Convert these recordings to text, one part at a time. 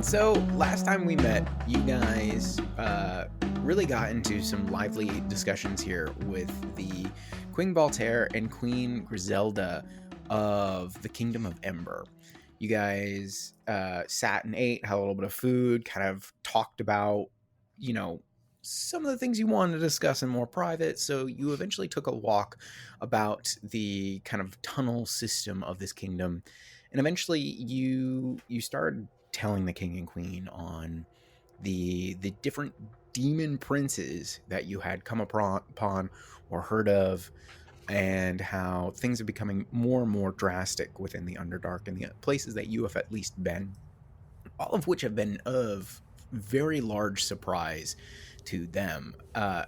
So, last time we met, you guys really got into some lively discussions here with the Queen Baltaire and Queen Griselda of the Kingdom of Ember. You guys sat and ate, had a little bit of food, kind of talked about, some of the things you wanted to discuss in more private. So you eventually took a walk about the kind of tunnel system of this kingdom. And eventually you started telling the king and queen on the different demon princes that you had come upon or heard of, and how things are becoming more and more drastic within the Underdark and the places that you have at least been, all of which have been of very large surprise to them,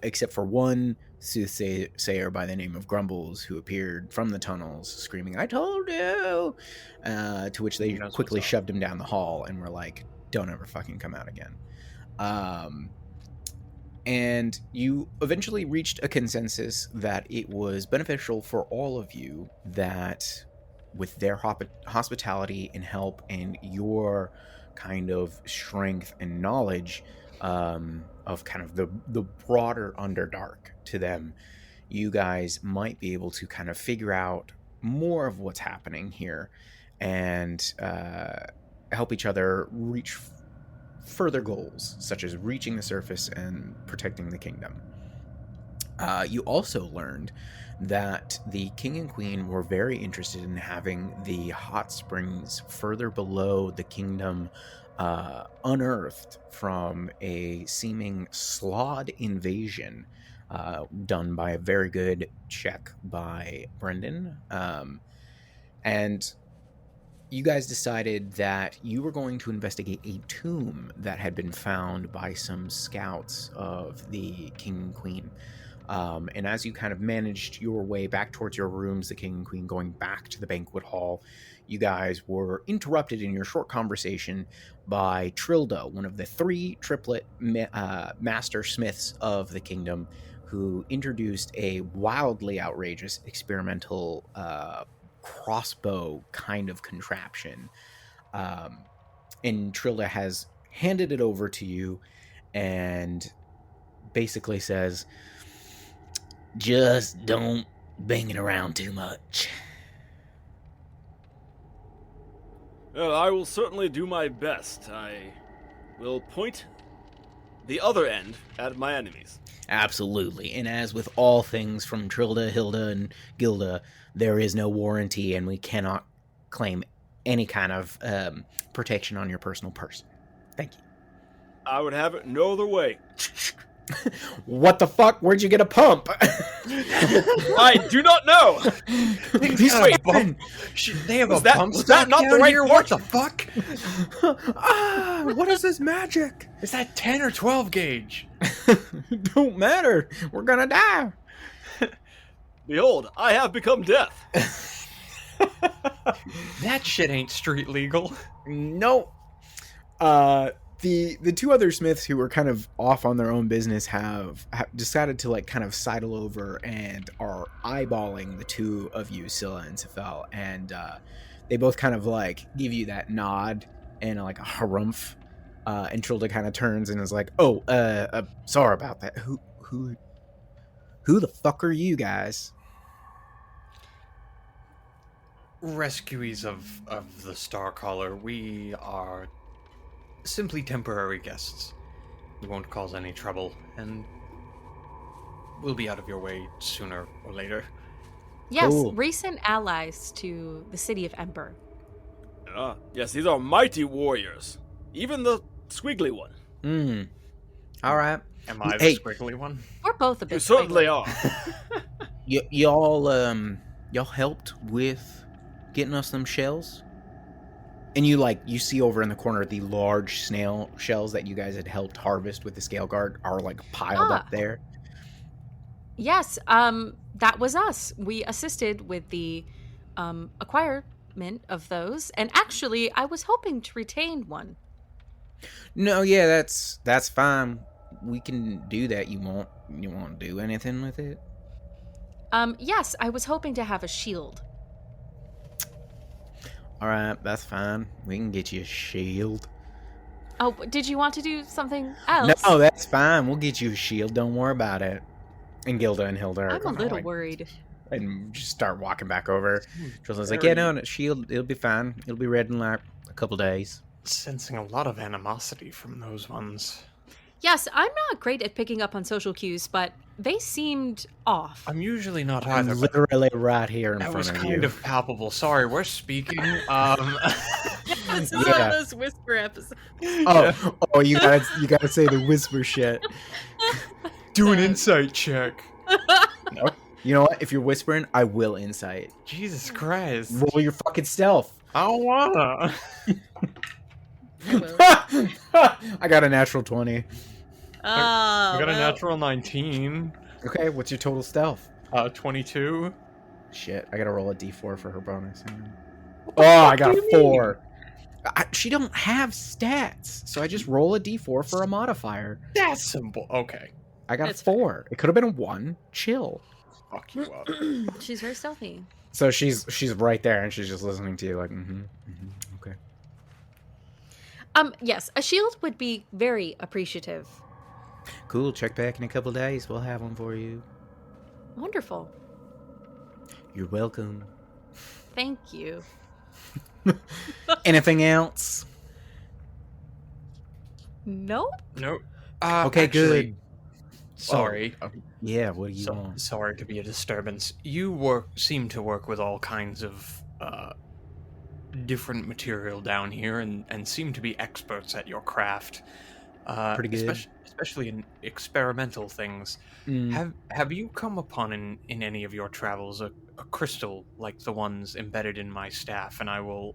except for one soothsayer by the name of Grumbles, who appeared from the tunnels screaming, "I told you!" To which they quickly shoved him down the hall and were like, "Don't ever fucking come out again." And you eventually reached a consensus that it was beneficial for all of you that with their hospitality and help and your kind of strength and knowledge of kind of the broader Underdark to them, you guys might be able to kind of figure out more of what's happening here and help each other reach further goals, such as reaching the surface and protecting the kingdom. You also learned that the king and queen were very interested in having the hot springs further below the kingdom unearthed from a seeming slod invasion done by a very good check by Brendan. And you guys decided that you were going to investigate a tomb that had been found by some scouts of the king and queen. And as you kind of managed your way back towards your rooms, the king and queen going back to the banquet hall, you guys were interrupted in your short conversation by Trilda, one of the three triplet master smiths of the kingdom, who introduced a wildly outrageous experimental crossbow kind of contraption. And Trilda has handed it over to you and basically says, "Just don't bang it around too much." Well, I will certainly do my best. I will point the other end at my enemies. Absolutely. And as with all things from Trilda, Hilda, and Gilda, there is no warranty, and we cannot claim any kind of protection on your personal person. Thank you. I would have it no other way. What the fuck? Where'd you get a pump? I do not know. They have a pump. Was that not the right here? What the fuck? What is this magic? Is that 10 or 12 gauge? Don't matter. We're gonna die. Behold, I have become death. That shit ain't street legal. Nope. The two other smiths who were kind of off on their own business have decided to like kind of sidle over and are eyeballing the two of you, Scylla and Sephel, and they both kind of like give you that nod and like a harumph, and Trilda kind of turns and is like, "Oh, sorry about that. Who the fuck are you guys?" Rescuees of the Starcaller. We are simply temporary guests. We won't cause any trouble, and we'll be out of your way sooner or later. Yes, Cool. recent allies to the city of Ember. Yes, these are mighty warriors. Even the squiggly one. All right. Am I the Hey. squiggly one? We're both a bit You certainly squiggly. are. Y'all helped with getting us them shells? And you see over in the corner the large snail shells that you guys had helped harvest with the scale guard are like piled up there. Yes, that was us. We assisted with the acquirement of those, and actually, I was hoping to retain one. No, yeah, that's fine. We can do that. You won't do anything with it? Yes, I was hoping to have a shield. All right, that's fine. We can get you a shield. Oh, did you want to do something else? No, that's fine. We'll get you a shield. Don't worry about it. And Gilda and Hilda are I'm a gonna, little like, worried. and just start walking back over. Jocelyn's like, Very- yeah, no, shield, it'll be fine. It'll be ready in like a couple days. Sensing a lot of animosity from those ones. Yes, I'm not great at picking up on social cues, but they seemed off. I'm usually not I'm either, but literally right here in that was front of kind you. of palpable. Sorry, we're speaking. This is one Yeah. of those whisper episodes. Oh, you gotta say the whisper shit. Do an insight check. You know what? If you're whispering, I will insight. Jesus Christ. Roll your fucking stealth. I don't wanna. I got a natural 20. I got a natural 19. Okay, what's your total stealth? 22. Shit, I gotta roll a d4 for her bonus. Hang on. Oh, I got a 4. She don't have stats, so I just roll a d4 for a modifier. That's simple. Okay. I got That's a 4. It could have been a 1. Chill. Fuck you up. She's very stealthy. So she's right there, and she's just listening to you, like, okay. Yes, a shield would be very appreciative. Cool. Check back in a couple days. We'll have one for you. Wonderful. You're welcome. Thank you. Anything else? Nope. Nope. Okay, actually, good. Sorry. Yeah, what do you want? Sorry to be a disturbance. You seem to work with all kinds of different material down here and seem to be experts at your craft. Pretty good. Especially in experimental things. Have you come upon in any of your travels a crystal like the ones embedded in my staff? And I will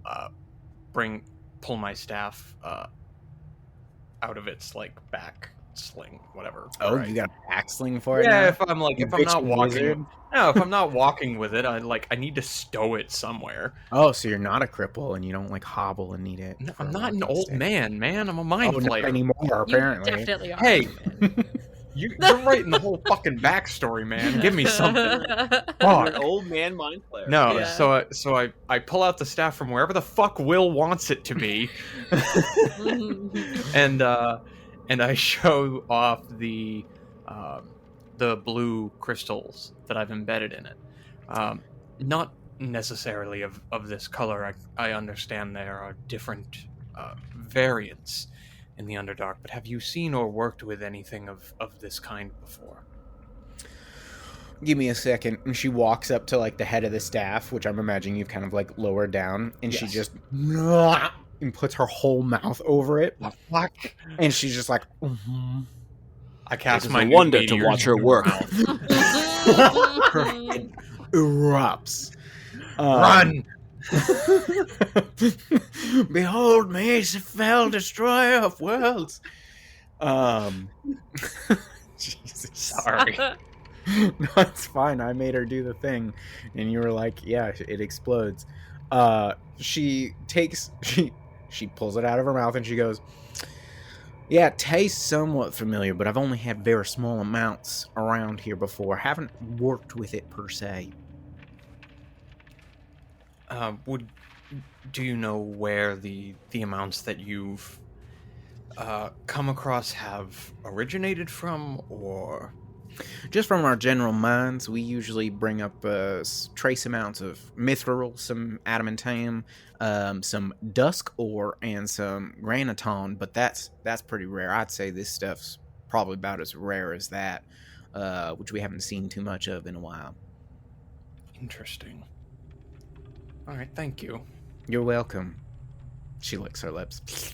pull my staff out of its like back sling, whatever. Oh, right? you got a back sling for it? Yeah, now? if I'm Bitch not walking, wizard? no, if I'm not walking with it, I need to stow it somewhere. Oh, so you're not a cripple and you don't like hobble and need it. No, for I'm a not an walking old stick. man, I'm a mind Oh, not flayer. anymore, apparently. You definitely are. Hey, you're writing the whole fucking backstory, man. Give me something. You're Fuck. an old man mind player. No, Yeah. so I pull out the staff from wherever the fuck Will wants it to be, and I show off the blue crystals that I've embedded in it. Not necessarily of this color. I understand there are different variants in the Underdark, but have you seen or worked with anything of this kind before? Give me a second. And she walks up to like the head of the staff, which I'm imagining you've kind of like lowered down, and she Yes. just and puts her whole mouth over it, The fuck? and she's just like, I cast It is my a new wonder to meteors watch her in your work. mouth. her head erupts. Run! Behold me, Sephel, destroyer of worlds. Jesus. Sorry. No, it's fine. I made her do the thing, and you were like, "Yeah, it explodes." She pulls it out of her mouth, and she goes, "Yeah, it tastes somewhat familiar, but I've only had very small amounts around here before. Haven't worked with it per se." Do you know where the amounts that you've come across have originated from, or? Just from our general minds, we usually bring up trace amounts of mithril, some adamantium, some dusk ore, and some graniton, but that's pretty rare. I'd say this stuff's probably about as rare as that, which we haven't seen too much of in a while. Interesting. All right, thank you. You're welcome. She licks her lips.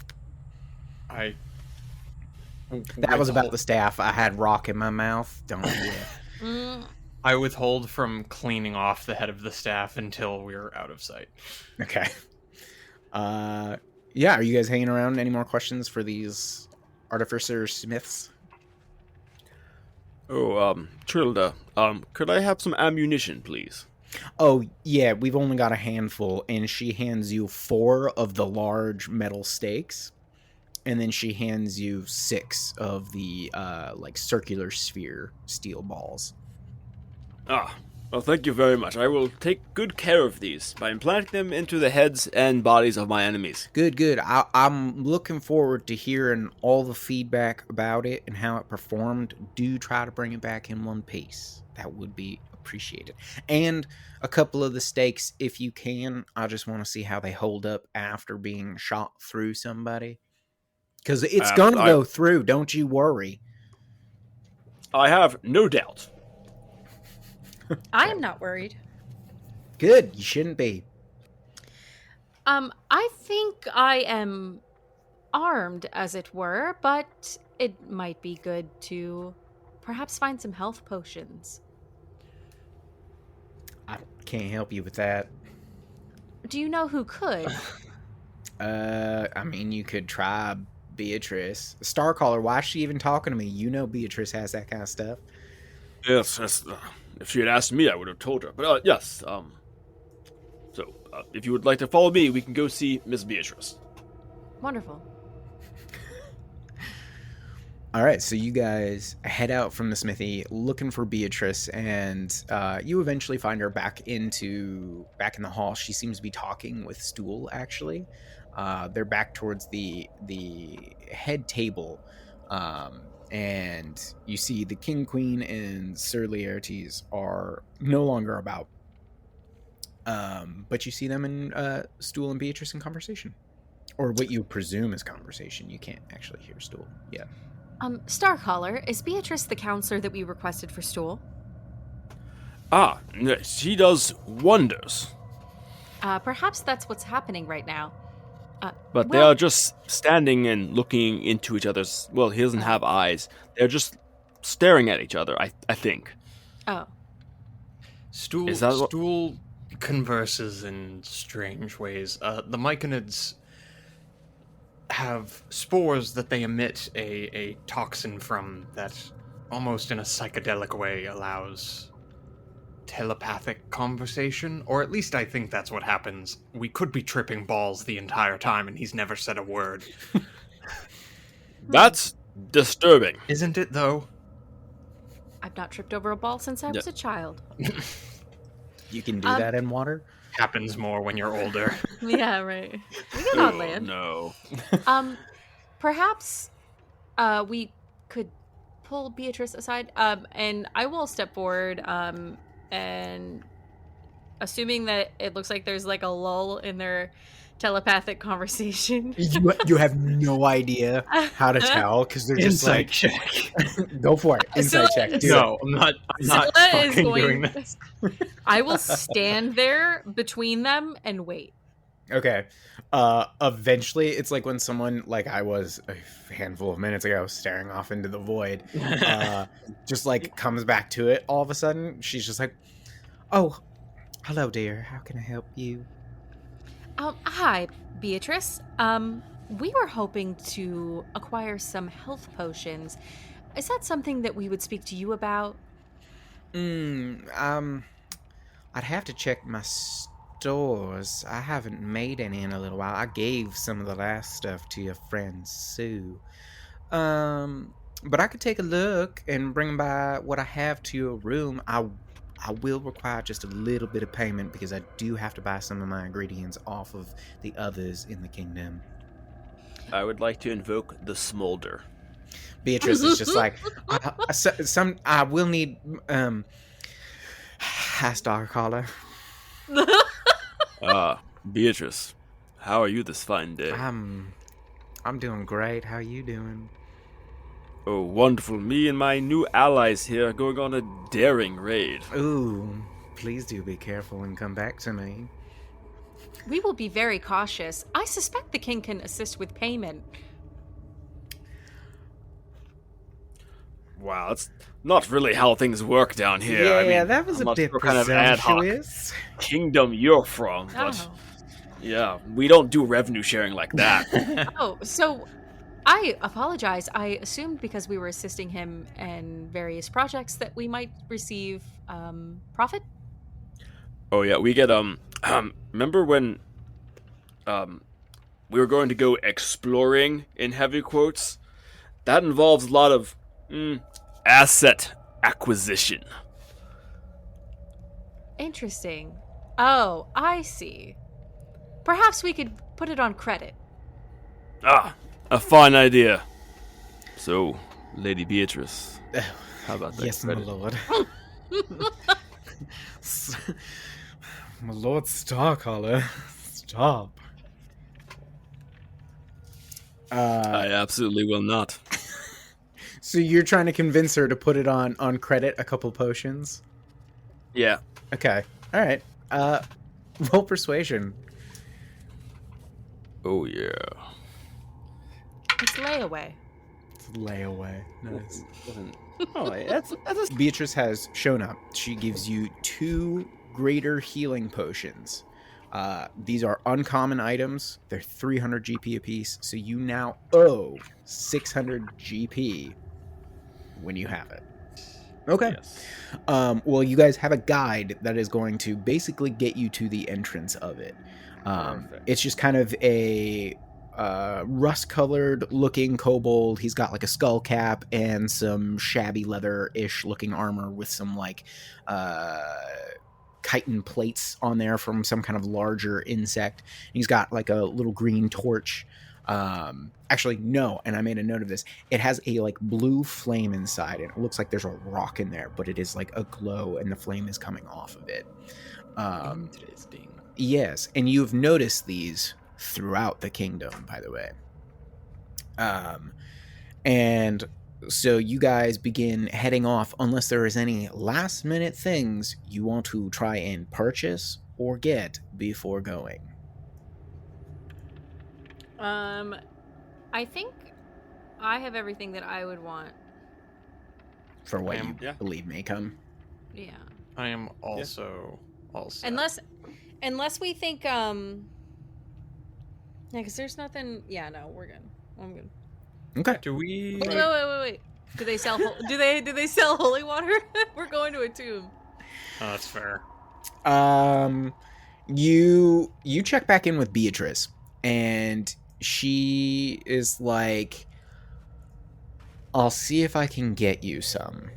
That was about the staff. I had rock in my mouth. Don't do it. I withhold from cleaning off the head of the staff until we're out of sight. Okay. Yeah, are you guys hanging around? Any more questions for these artificer smiths? Oh, Trilda, could I have some ammunition, please? Oh, yeah, we've only got a handful, and she hands you 4 of the large metal stakes, and then she hands you 6 of the, like, circular sphere steel balls. Ah, Well, thank you very much. I will take good care of these by implanting them into the heads and bodies of my enemies. Good. I'm looking forward to hearing all the feedback about it and how it performed. Do try to bring it back in one piece. That would be appreciated. And a couple of the stakes, if you can. I just want to see how they hold up after being shot through somebody. Because it's going to go through, don't you worry. I have no doubt. I am not worried. Good, you shouldn't be. I think I am armed, as it were, but it might be good to perhaps find some health potions. I can't help you with that. Do you know who could? I mean, you could try Beatrice. Starcaller, why is she even talking to me? You know Beatrice has that kind of stuff. Yes, if she had asked me, I would have told her. But yes, so if you would like to follow me, we can go see Miss Beatrice. Wonderful. All right, so you guys head out from the smithy looking for Beatrice, and you eventually find her back in the hall. She seems to be talking with Stool, actually. They're back towards the head table, and you see the King, Queen, and Sir Laertes are no longer about. But you see them in Stool and Beatrice in conversation. Or what you presume is conversation. You can't actually hear Stool yet. Starcaller, is Beatrice the counselor that we requested for Stool? She does wonders. Perhaps that's what's happening right now. But they are just standing and looking into each other's... Well, he doesn't have eyes. They're just staring at each other, I think. Oh. Stool converses in strange ways. The Myconids have spores that they emit a toxin from that almost in a psychedelic way allows telepathic conversation, or at least I think that's what happens. We could be tripping balls the entire time and he's never said a word. That's disturbing. Isn't it, though? I've not tripped over a ball since I was a child. You can do that in water? Happens more when you're older. Yeah, right. We get on land. No. Perhaps we could pull Beatrice aside, and I will step forward, and assuming that it looks like there's like a lull in their telepathic conversation. You have no idea how to tell because they're just Insight like, check. Go for it. Insight check. Do No, I'm not Scylla is fucking going- doing this. I will stand there between them and wait. Okay. Eventually, it's like when someone, like I was a handful of minutes ago, staring off into the void, just like comes back to it all of a sudden. She's just like, "Oh, hello, dear. How can I help you?" Hi, Beatrice. We were hoping to acquire some health potions. Is that something that we would speak to you about? I'd have to check my stores. I haven't made any in a little while. I gave some of the last stuff to your friend Sue. But I could take a look and bring by what I have to your room. I will require just a little bit of payment because I do have to buy some of my ingredients off of the others in the kingdom. I would like to invoke the smolder. Beatrice is just like, I will need, Starcaller. Beatrice, how are you this fine day? I'm doing great. How are you doing? Oh, wonderful. Me and my new allies here are going on a daring raid. Ooh, please do be careful and come back to me. We will be very cautious. I suspect the king can assist with payment. Wow, that's not really how things work down here. Yeah, I mean, that was I'm a not bit sure kind of ad hoc presumptuous. kingdom you're from, but Oh. yeah, we don't do revenue sharing like that. Oh, so I apologize. I assumed because we were assisting him in various projects that we might receive profit. Oh yeah, we get remember when we were going to go exploring in heavy quotes? That involves a lot of asset acquisition. Interesting. Oh, I see. Perhaps we could put it on credit. Ah, a fine idea. So, Lady Beatrice, how about that Yes, my credit? lord. My lord Starcaller, stop. I absolutely will not. So you're trying to convince her to put it on credit, a couple potions? Yeah. Okay. All right. Roll persuasion. Oh, yeah. It's layaway. It's layaway. Nice. Oh, that's a... Beatrice has shown up. She gives you 2 greater healing potions. These are uncommon items. They're 300 GP apiece, so you now owe 600 GP when you have it. Okay. Yes. Well, you guys have a guide that is going to basically get you to the entrance of it. Perfect. It's just kind of a rust-colored looking kobold. He's got like a skull cap and some shabby leather-ish looking armor with some like chitin plates on there from some kind of larger insect. He's got like a little green torch. Actually, no, and I made a note of this. It has a like blue flame inside, and it looks like there's a rock in there, but it is like a glow, and the flame is coming off of it. Interesting. Yes, and you've noticed these throughout the kingdom, by the way. And so you guys begin heading off, unless there is any last minute things you want to try and purchase or get before going. I think I have everything that I would want. For what you Yeah. believe may come. Yeah. I am also also. Unless we think yeah, because there's nothing. Yeah, no, we're good. I'm good. Okay. Do we? Wait. Do they sell? Do they sell holy water? We're going to a tomb. Oh, that's fair. You check back in with Beatrice, and she is like, I'll see if I can get you some.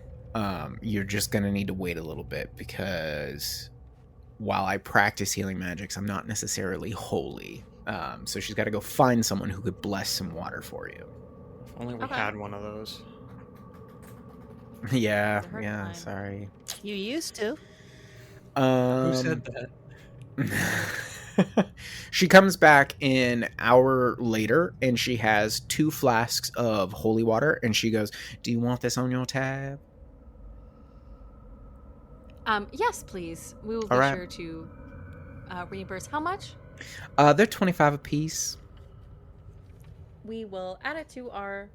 You're just gonna need to wait a little bit, because while I practice healing magics, I'm not necessarily holy. So she's got to go find someone who could bless some water for you. If only we Okay. had one of those. Yeah, It's a hard yeah, time. sorry. You used to. Who said that? She comes back an hour later, and she has 2 flasks of holy water, and she goes, "Do you want this on your tab?" Yes, please. We will be All right. sure to reimburse. How much? They're 25 apiece. We will add it to our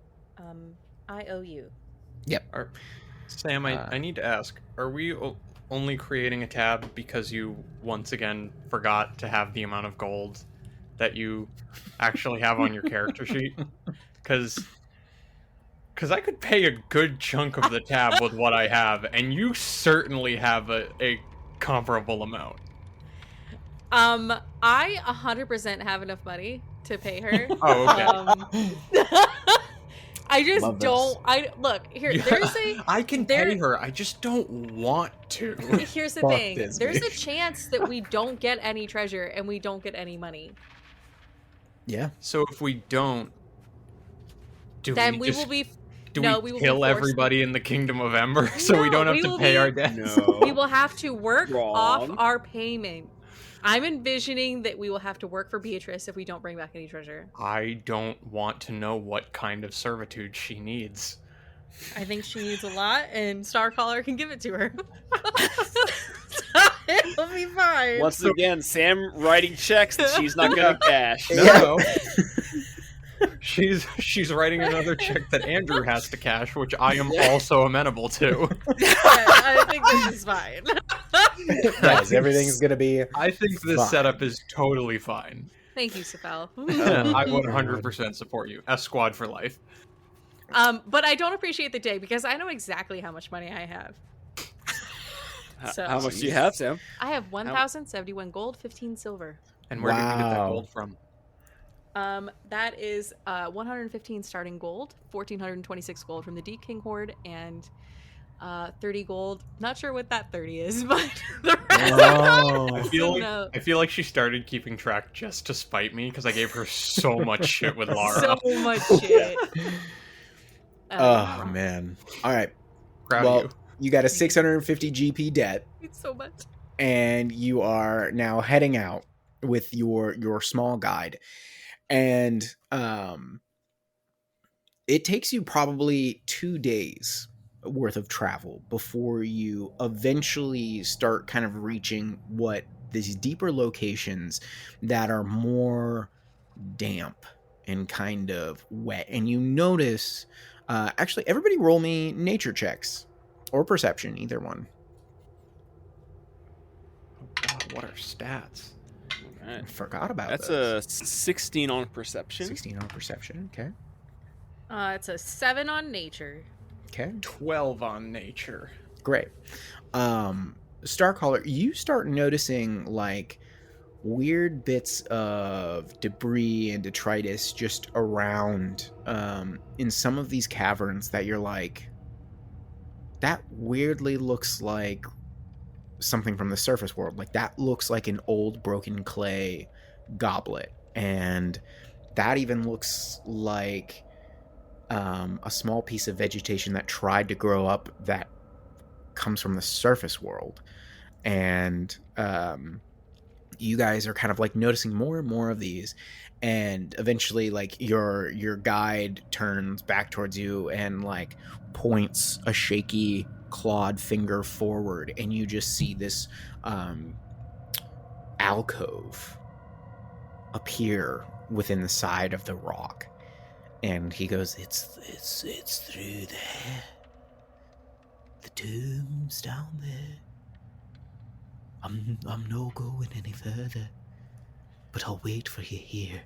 IOU. Sam, I need to ask: are we only creating a tab because you once again forgot to have the amount of gold that you actually have on your character sheet? Because I could pay a good chunk of the tab with what I have, and you certainly have a comparable amount. I 100% have enough money to pay her. Oh, okay. I just Love this. don't. Look here. There's a I can pay her. I just don't want to. here's the Fuck thing. this There's a bitch. chance that we don't get any treasure and we don't get any money. Yeah. So if we don't, Then we just, will be. do no, we we will be kill forced- everybody in the Kingdom of Ember so we No, don't have we to will pay be- our debts? We will have to work Wrong. off our payment. I'm envisioning that we will have to work for Beatrice if we don't bring back any treasure. I don't want to know what kind of servitude she needs. I think she needs a lot, and Starcaller can give it to her. It'll be fine. Once again, Sam writing checks that she's not gonna cash. No. She's writing another check that Andrew has to cash, which I am also amenable to. Yeah, I think this is fine. Guys, everything's gonna be. I think this Fine. setup is totally fine. Thank you, Sephel. I 100% support you. S Squad for life. But I don't appreciate the day because I know exactly how much money I have. So- How much do you have, Sam? I have 1,071 gold, 15 silver. And where did you get that Wow. gold from? That is 115 starting gold, 1,426 gold from the Deep King Horde, and 30 gold. Not sure what that 30 is, but the rest Oh. I feel like she started keeping track just to spite me because I gave her so much shit with Lara. so much shit. Oh man. All right. Proud Well, of you. you got a 650 GP debt, It's so much. and you are now heading out with your small guide, and it takes you probably 2 days worth of travel before you eventually start kind of reaching what these deeper locations that are more damp and kind of wet. And you notice, actually, everybody roll me nature checks or perception, either one. Oh God, what are stats? All right. I forgot about That's those. a 16 on perception. 16 on perception. Okay. It's a 7 on nature. Okay. 12 on nature. Great. Starcaller, you start noticing like weird bits of debris and detritus just around in some of these caverns that you're like, that weirdly looks like something from the surface world. Like that looks like an old broken clay goblet, and that even looks like a small piece of vegetation that tried to grow up that comes from the surface world. And you guys are kind of like noticing more and more of these, and eventually like your guide turns back towards you and like points a shaky clawed finger forward, and you just see this alcove appear within the side of the rock. And he goes, it's through there. The tomb's down there. I'm no going any further, but I'll wait for you here.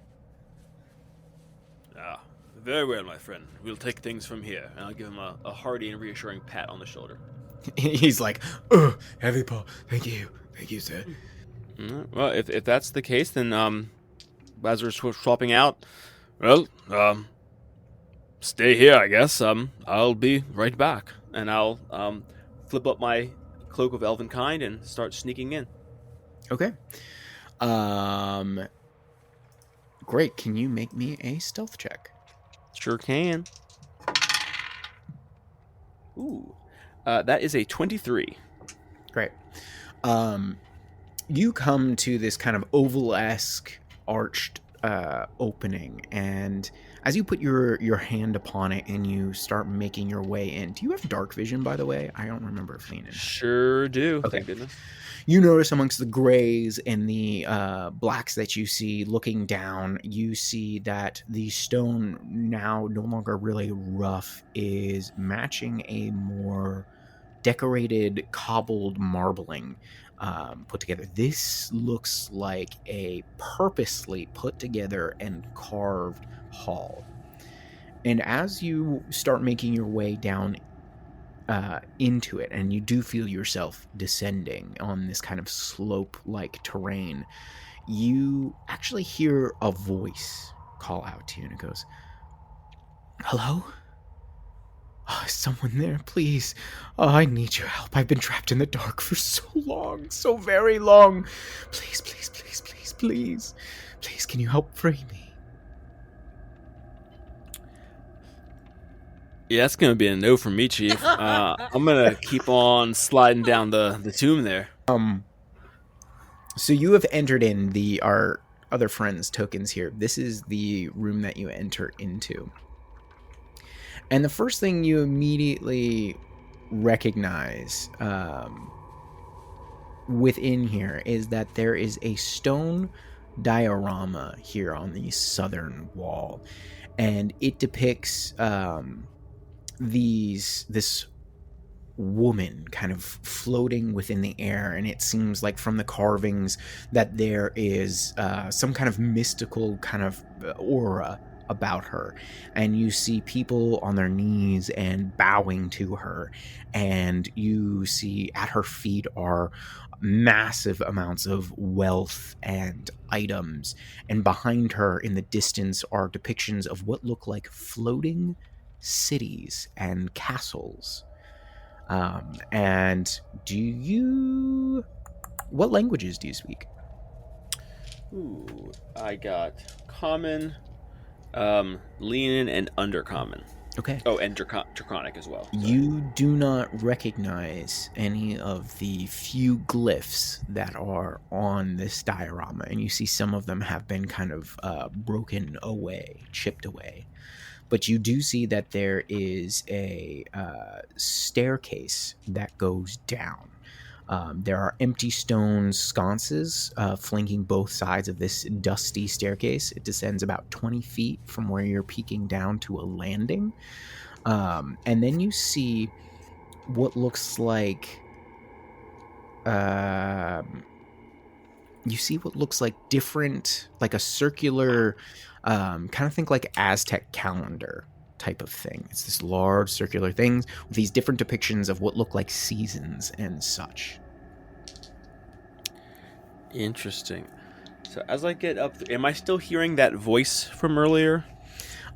Ah, very well, my friend. We'll take things from here. And I'll give him a hearty and reassuring pat on the shoulder. He's like, heavy paw. Thank you, sir. Well, if that's the case, then as we're swapping out, well, stay here, I guess. I'll be right back, and I'll flip up my cloak of elvenkind and start sneaking in. Okay. Great. Can you make me a stealth check? Sure can. Ooh, that is a 23. Great. You come to this kind of oval-esque arched opening, and as you put your hand upon it and you start making your way in, do you have dark vision, by the way? I don't remember if Lean is. Sure do. Okay. Thank goodness. You notice amongst the grays and the blacks that you see looking down, you see that the stone, now no longer really rough, is matching a more decorated cobbled marbling put together. This looks like a purposely put together and carved hall. And as you start making your way down into it, and you do feel yourself descending on this kind of slope-like terrain, you actually hear a voice call out to you, and it goes, "Hello? Oh, is someone there, please? Oh, I need your help. I've been trapped in the dark for so long, so very long. Please, please, please, please, please. Please, can you help free me?" Yeah, that's gonna be a no from me, Chief. I'm gonna keep on sliding down the tomb there. So you have entered in our other friends' tokens here. This is the room that you enter into. And the first thing you immediately recognize within here is that there is a stone diorama here on the southern wall. And it depicts this woman kind of floating within the air, and it seems like from the carvings that there is some kind of mystical kind of aura about her, and you see people on their knees and bowing to her, and you see at her feet are massive amounts of wealth and items, and behind her in the distance are depictions of what look like floating cities and castles. And what languages do you speak? Ooh, I got common, leanin, and undercommon. Okay. Oh, and draconic as well. Sorry. You do not recognize any of the few glyphs that are on this diorama, and you see some of them have been kind of broken away, chipped away. But you do see that there is a staircase that goes down. There are empty stone sconces flanking both sides of this dusty staircase. It descends about 20 feet from where you're peeking down to a landing. And then you see what looks like different, like a circular, kind of think like Aztec calendar type of thing. It's this large circular thing with these different depictions of what look like seasons and such. Interesting. So as I get up, am I still hearing that voice from earlier?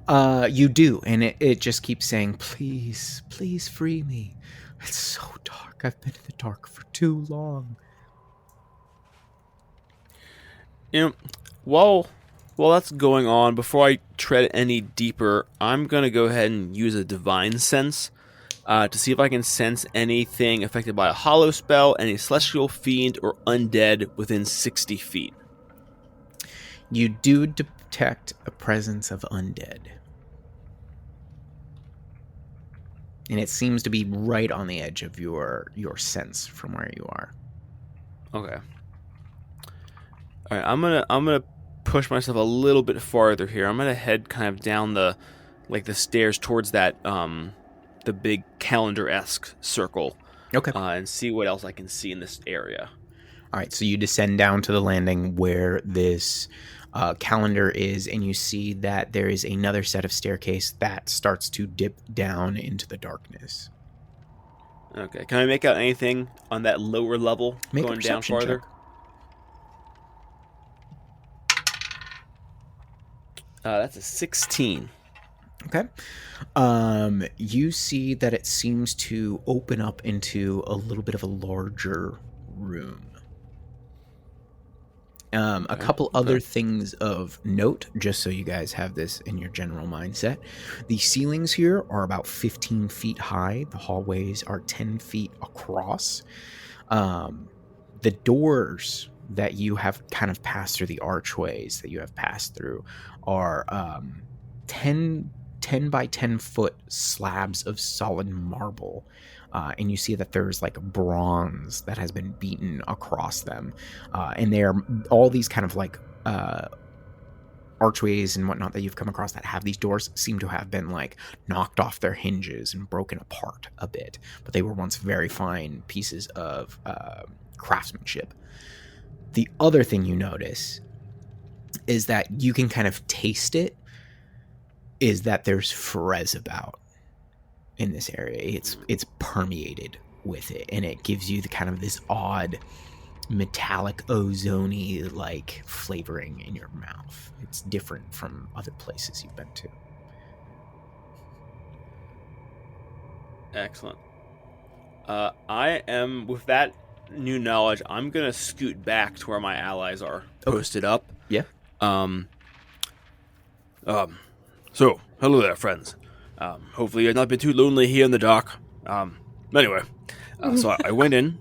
You do, and it just keeps saying, please, please free me. It's so dark. I've been in the dark for too long. You know, while that's going on, before I tread any deeper, I'm going to go ahead and use a divine sense to see if I can sense anything affected by a hollow spell, any celestial fiend or undead within 60 feet. You do detect a presence of undead. And it seems to be right on the edge of your sense from where you are. Okay. All right, I'm gonna push myself a little bit farther here. I'm gonna head kind of down the stairs towards that the big calendar-esque circle. Okay. And see what else I can see in this area. All right, so you descend down to the landing where this calendar is, and you see that there is another set of staircase that starts to dip down into the darkness. Okay, can I make out anything on that lower level Make a going down perception farther? check. That's a 16. Okay. You see that it seems to open up into a little bit of a larger room. A couple other things of note, just so you guys have this in your general mindset. The ceilings here are about 15 feet high. The hallways are 10 feet across. The doors that you have kind of passed through, the archways that you have passed through, are 10 by 10 foot slabs of solid marble. And you see that there's like bronze that has been beaten across them. And they are all these kind of like archways and whatnot that you've come across that have these doors seem to have been like knocked off their hinges and broken apart a bit. But they were once very fine pieces of craftsmanship. The other thing you notice is that you can kind of taste it, is that there's Frez about in this area. It's permeated with it, and it gives you the kind of this odd metallic ozone-y like flavoring in your mouth. It's different from other places you've been to. Excellent. I am, with that new knowledge, I'm gonna scoot back to where my allies are posted up. Yeah. So, hello there, friends. Hopefully you've not been too lonely here in the dark. Anyway, so I went in.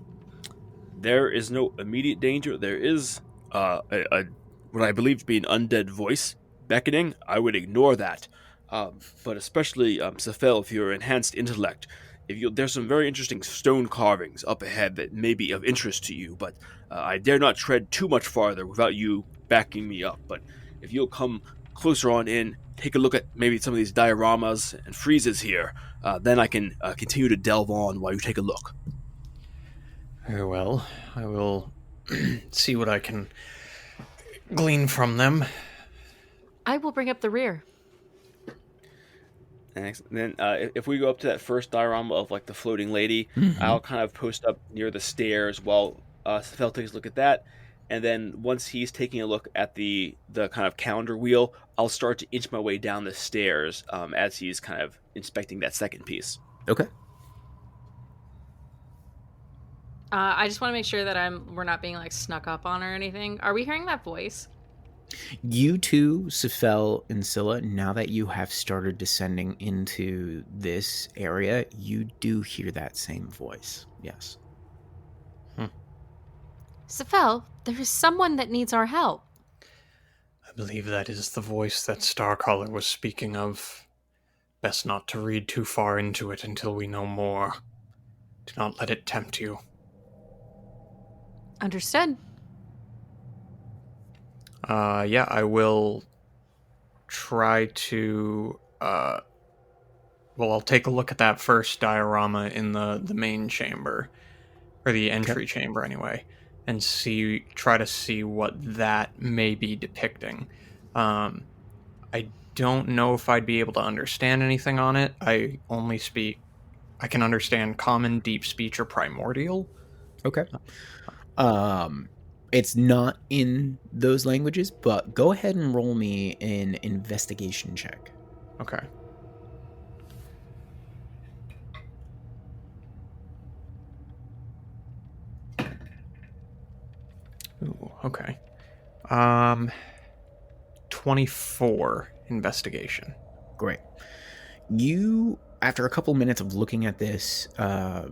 There is no immediate danger. There is what I believe to be an undead voice beckoning. I would ignore that. But especially, Sephel, if you're enhanced intellect, there's some very interesting stone carvings up ahead that may be of interest to you, but I dare not tread too much farther without you backing me up. But if you'll come closer on in, take a look at maybe some of these dioramas and friezes here, then I can continue to delve on while you take a look. Very well. I will see what I can glean from them. I will bring up the rear. And then if we go up to that first diorama of like the floating lady, I'll kind of post up near the stairs while Sephel takes a look at that. And then once he's taking a look at the kind of calendar wheel, I'll start to inch my way down the stairs as he's kind of inspecting that second piece. Okay. I just want to make sure that we're not being like snuck up on or anything. Are we hearing that voice? You two, Sephel and Scylla, now that you have started descending into this area, you do hear that same voice. Yes. Sephel, there is someone that needs our help. I believe that is the voice that Starcaller was speaking of. Best not to read too far into it until we know more. Do not let it tempt you. Understood. Yeah, I will try to, I'll take a look at that first diorama in the main chamber, or the entry chamber anyway, and try to see what that may be depicting. I don't know if I'd be able to understand anything on it. I can understand common, deep speech, or primordial. Okay. It's not in those languages, but go ahead and roll me an investigation check. Okay. Ooh, okay. 24 investigation. Great. You, after a couple minutes of looking at this,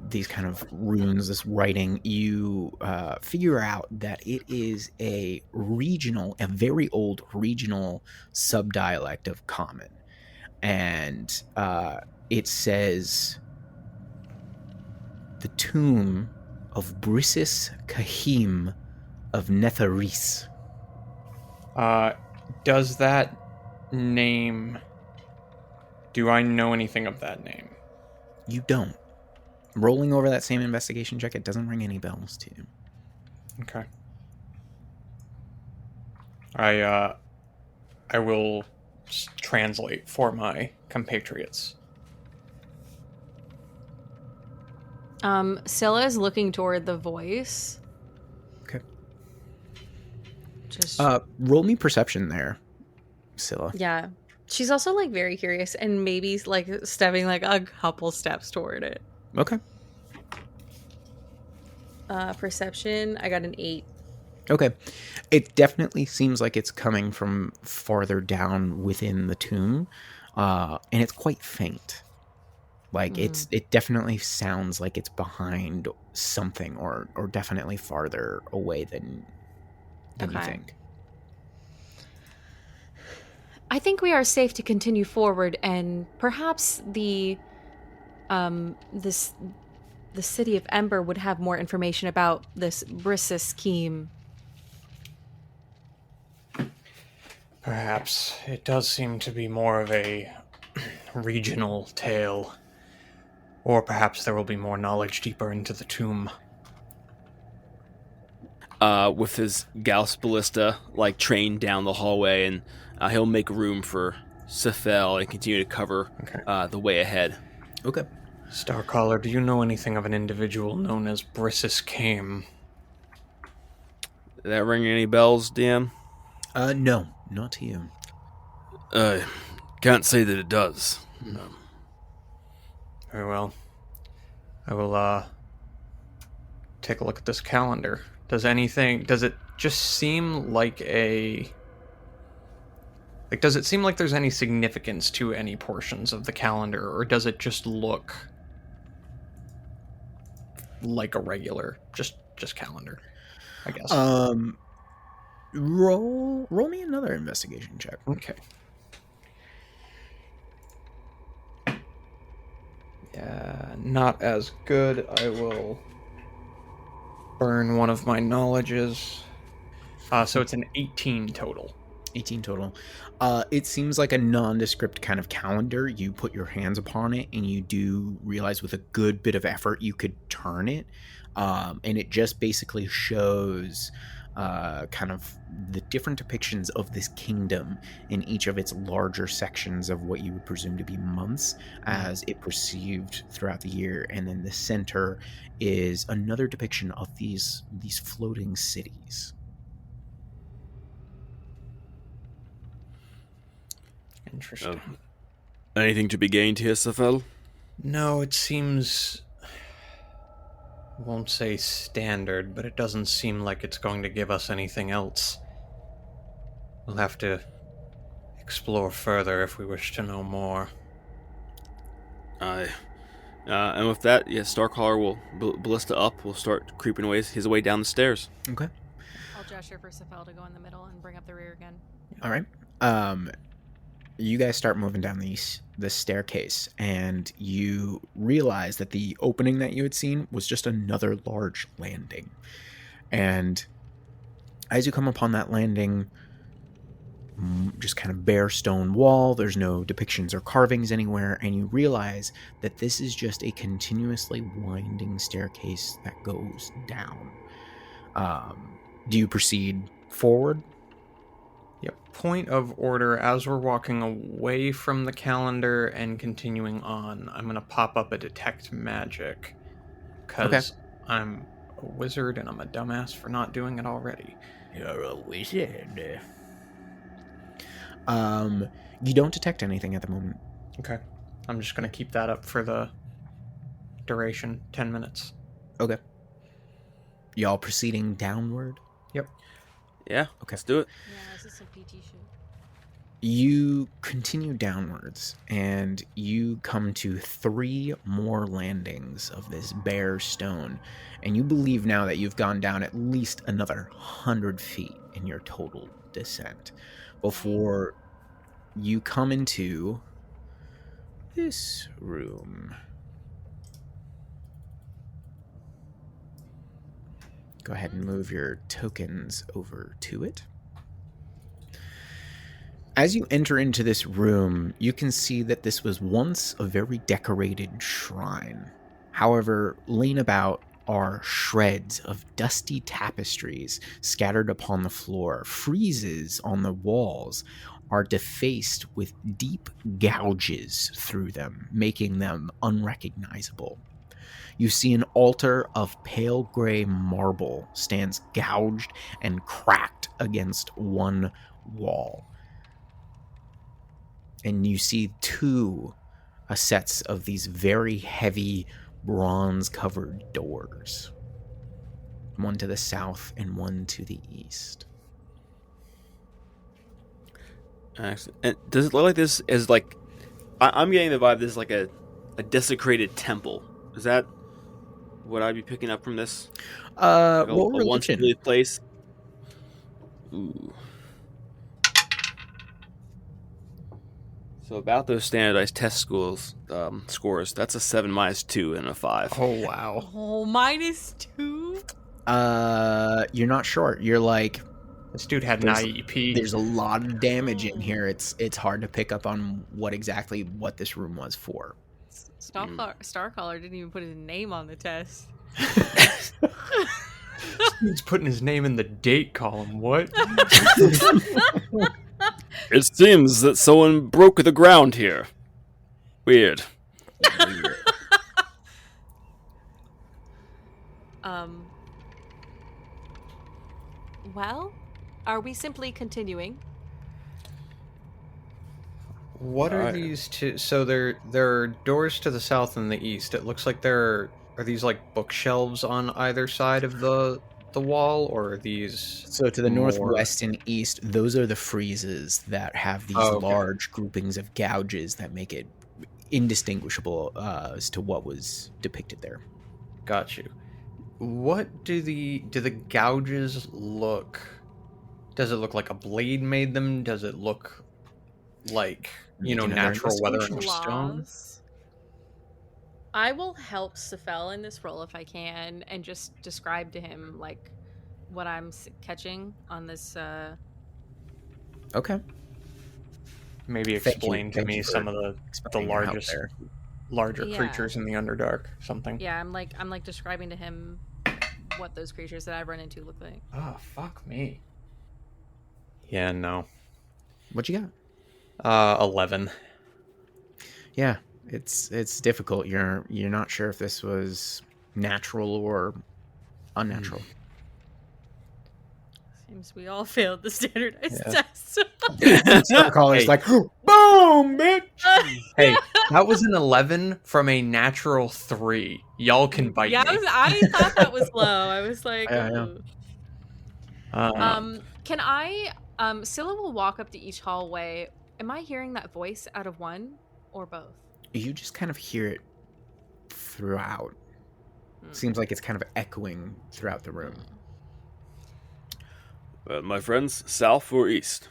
these kind of runes, this writing, you figure out that it is a very old regional subdialect of Common. And it says, the tomb of Brissis Kahim of Netharis. Does that name... Do I know anything of that name? You don't. Rolling over that same investigation check, it doesn't ring any bells to you. Okay. I will translate for my compatriots. Scylla is looking toward the voice. Okay. Just roll me perception there, Scylla. yeah. She's also like very curious and maybe like stepping like a couple steps toward it. Okay. Perception, I got an 8. Okay. It definitely seems like it's coming from farther down within the tomb, and it's quite faint. Like it definitely sounds like it's behind something, or definitely farther away than you think. I think we are safe to continue forward, and perhaps the city of Ember would have more information about this Brissis scheme. Perhaps. It does seem to be more of a regional tale. Or perhaps there will be more knowledge deeper into the tomb. With his Gauss ballista, like, trained down the hallway, and he'll make room for Sephel and continue to cover the way ahead. Okay. Starcaller, do you know anything of an individual known as Brissis Came? Did that ring any bells, DM? No, not to you. Can't say that it does. No. Very well. I will, take a look at this calendar. Does it just seem like does it seem like there's any significance to any portions of the calendar, or does it just look like a regular, just calendar, I guess? Roll me another investigation check. Okay. Yeah, not as good. I will burn one of my knowledges. So it's an 18 total. 18 total. It seems like a nondescript kind of calendar. You put your hands upon it, and you do realize with a good bit of effort you could turn it. And it just basically shows kind of the different depictions of this kingdom in each of its larger sections of what you would presume to be months as it perceived throughout the year. And then the center is another depiction of these floating cities. Interesting. Anything to be gained here, Sephel? No, it seems Won't say standard, but it doesn't seem like it's going to give us anything else. We'll have to explore further if we wish to know more. And with that, yeah, Starcaller will ballista up. Will start creeping his way down the stairs. Okay. I'll gesture for Sephel to go in the middle and bring up the rear again. All right. You guys start moving down the staircase, and you realize that the opening that you had seen was just another large landing. And as you come upon that landing, just kind of bare stone wall, there's no depictions or carvings anywhere, and you realize that this is just a continuously winding staircase that goes down. Do you proceed forward? Yep. Point of order, as we're walking away from the calendar and continuing on, I'm going to pop up a detect magic. Because I'm a wizard and I'm a dumbass for not doing it already. You're a wizard. You don't detect anything at the moment. Okay. I'm just going to keep that up for the duration, 10 minutes. Okay. Y'all proceeding downward? Yep. Yeah, Okay. let's do it. Yeah, this is some PT shit. You continue downwards, and you come to 3 more landings of this bare stone, and you believe now that you've gone down at least another 100 feet in your total descent before you come into this room. Go ahead and move your tokens over to it. As you enter into this room, you can see that this was once a very decorated shrine. However, laying about are shreds of dusty tapestries scattered upon the floor. Friezes on the walls are defaced with deep gouges through them, making them unrecognizable. You see an altar of pale gray marble stands gouged and cracked against one wall. And you see 2 sets of these very heavy bronze-covered doors. One to the south and one to the east. Excellent. And does it look like this is like... I'm getting the vibe this is like a desecrated temple. Is that what I'd be picking up from this? Like Roll a once religion. holy place? Ooh. So about those standardized test scores, that's a 7 minus 2 and a 5. Oh, wow. Oh, -2? You're not sure. You're like, This dude had an IEP. there's a lot of damage in here. It's hard to pick up on what this room was for. Starcaller didn't even put his name on the test. He's putting his name in the date column. What? It seems that someone broke the ground here. Weird. Well, are we simply continuing? What are these two? So there are doors to the south and the east. It looks like are these like bookshelves on either side of the wall, or are these... So to the northwest and east, those are the friezes that have these large groupings of gouges that make it indistinguishable as to what was depicted there. Got you. What do the gouges look? Does it look like a blade made them? Does it look like, natural weathering of stone? I will help Sephel in this role if I can, and just describe to him like what I'm catching on this. Okay. Maybe explain to me some of the larger Yeah. creatures in the Underdark. Something. Yeah, I'm like describing to him what those creatures that I've run into look like. Oh, fuck me. Yeah, no. What you got? 11. Yeah, it's difficult. You're not sure if this was natural or unnatural. Seems we all failed the standardized Yeah. test. Starcaller's Hey. like, boom, bitch. Hey, that was an 11 from a natural 3. Y'all can bite Yeah, me. I thought that was low. I was like, Yeah, yeah. ooh. Um, Can I? Scylla will walk up to each hallway. Am I hearing that voice out of one or both? You just kind of hear it throughout. Seems like it's kind of echoing throughout the room. My friends, south or east?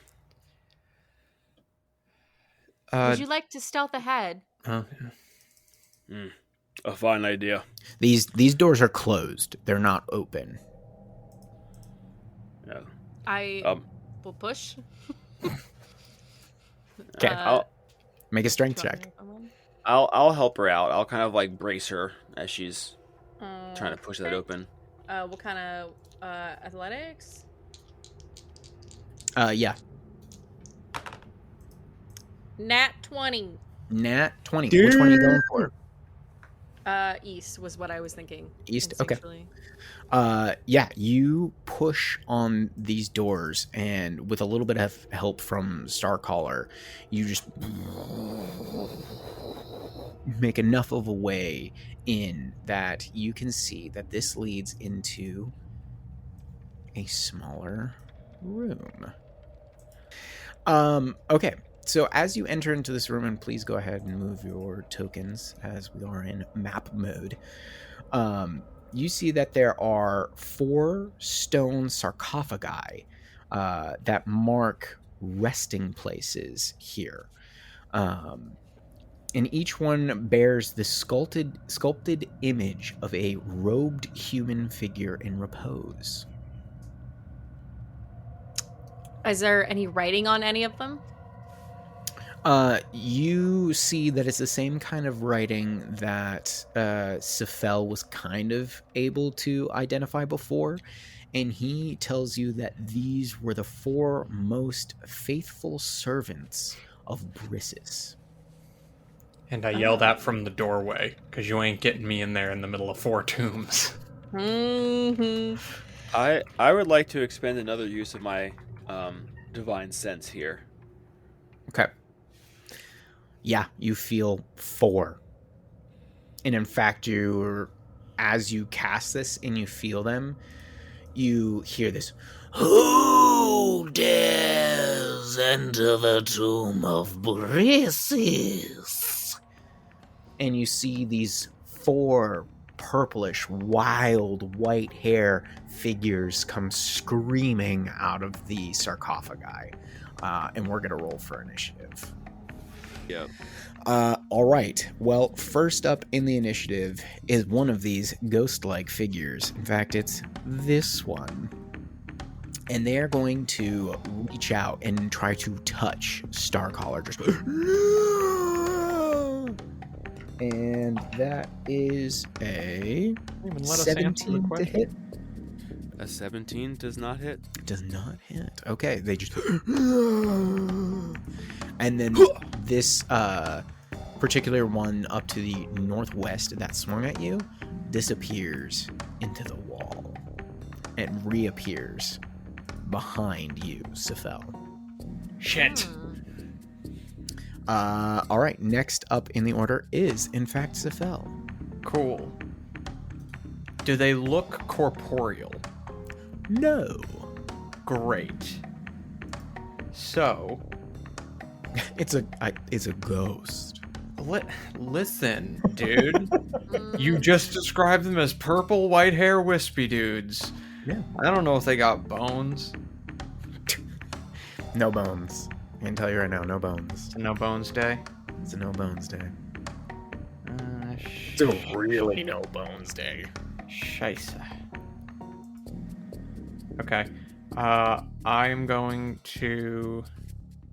Would you like to stealth ahead? oh, A fine idea. These doors are closed. They're not open. Yeah. I will push. Okay. I'll Make a strength check. I'll help her out. I'll kind of like brace her as she's trying to push that open. What kind of athletics? Yeah. Nat 20. Nat 20. Which one are you going for? East was what I was thinking. East? Okay. Instinctually. Yeah, you push on these doors, and with a little bit of help from Starcaller, you just make enough of a way in that you can see that this leads into a smaller room. Okay. So as you enter into this room, and please go ahead and move your tokens as we are in map mode. You see that there are 4 stone sarcophagi that mark resting places here. And each one bears the sculpted image of a robed human figure in repose. Is there any writing on any of them? You see that it's the same kind of writing that Sephel was kind of able to identify before, and he tells you that these were the 4 most faithful servants of Brissus. and I yelled out from the doorway, because you ain't getting me in there in the middle of 4 tombs. Mm-hmm. I would like to expend another use of my divine sense here. Okay. Yeah, you feel 4. And in fact, as you cast this and you feel them, you hear this, "Who dares enter the tomb of Brissus?" And you see these 4 purplish, wild, white hair figures come screaming out of the sarcophagi. And we're going to roll for initiative. Yep. All right. Well, first up in the initiative is one of these ghost-like figures. In fact, it's this one. And they're going to reach out and try to touch Starcaller. Just and that is a 17 to hit. A 17 does not hit. Does not hit. Okay, they just and then this particular one up to the northwest that swung at you disappears into the wall and reappears behind you, Sephel. Shit. All right, next up in the order is, in fact, Sephel. Cool. Do they look corporeal? No. Great. So, It's a ghost. listen, dude. You just described them as purple, white hair, wispy dudes. Yeah. I don't know if they got bones. No bones. I can tell you right now, no bones. It's a no bones day. It's a no bones day. Sh- It's a really no bones day. Scheisse. Okay. I'm going to...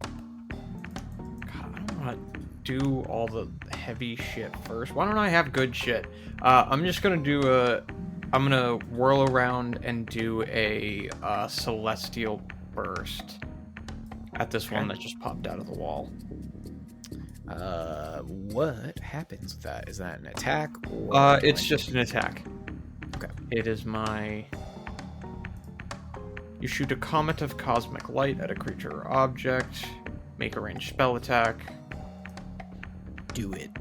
God, I don't want to do all the heavy shit first. Why don't I have good shit? I'm just going to do I'm going to whirl around and do a celestial burst at this one that just popped out of the wall. What happens with that? Is that an attack or? It's just an attack. Okay. It is my You shoot a comet of cosmic light at a creature or object. Make a ranged spell attack. Do it.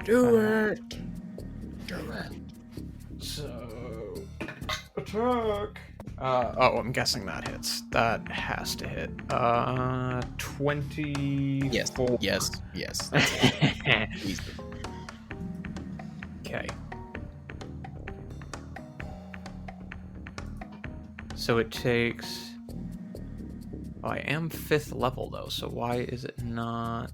Do it. So, attack. Oh, I'm guessing that hits. That has to hit. 24. Yes. Easy. Okay. So it takes... Oh, I am 5th level, though, so why is it not...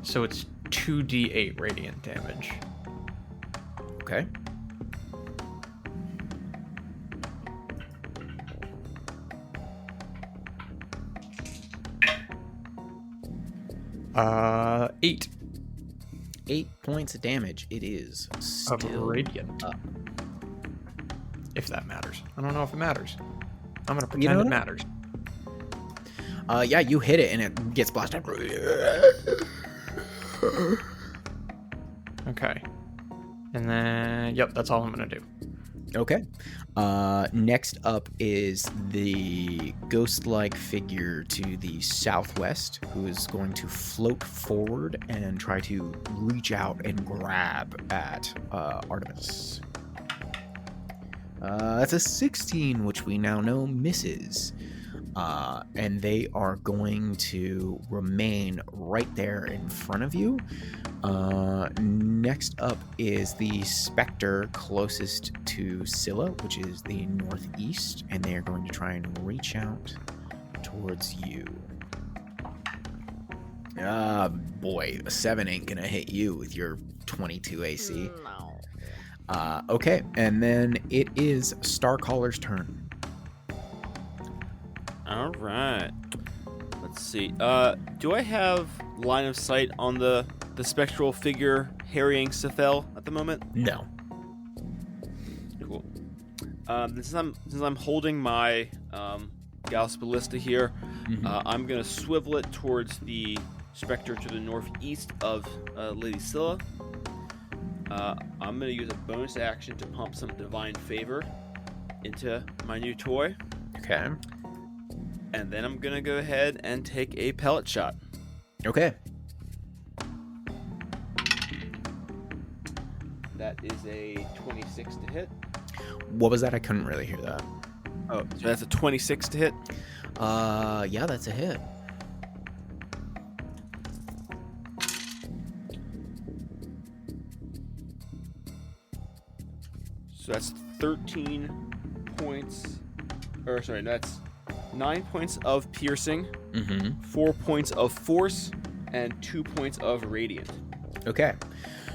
So it's 2d8 radiant damage. Okay. Eight 8 points of damage. It is of still radiant. up. If that matters. I don't know if it matters. I'm gonna You pretend know it what? matters. Yeah, you hit it and it gets blasted. Okay. And then, yep, that's all I'm gonna do. Okay. Next up is the ghost-like figure to the southwest, who is going to float forward and try to reach out and grab at Artomis. That's a 16, which we now know misses. And they are going to remain right there in front of you. Next up is the specter closest to Scylla, which is the northeast, and they are going to try and reach out towards you. Boy, a 7 ain't gonna hit you with your 22 AC. No. Okay, and then it is Starcaller's turn. All right. Let's see. Do I have line of sight on the spectral figure harrying Sephel at the moment? No. Cool. Since I'm holding my Gauss Ballista here, I'm gonna swivel it towards the specter to the northeast of Lady Scylla. I'm gonna use a bonus action to pump some divine favor into my new toy. Okay. And then I'm gonna go ahead and take a pellet shot. Okay. That is a 26 to hit. What was that? I couldn't really hear that. Oh, so that's a 26 to hit. Yeah, that's a hit. So that's 13 points. Or sorry, that's 9 points of piercing, 4 points of force, and 2 points of radiant. Okay.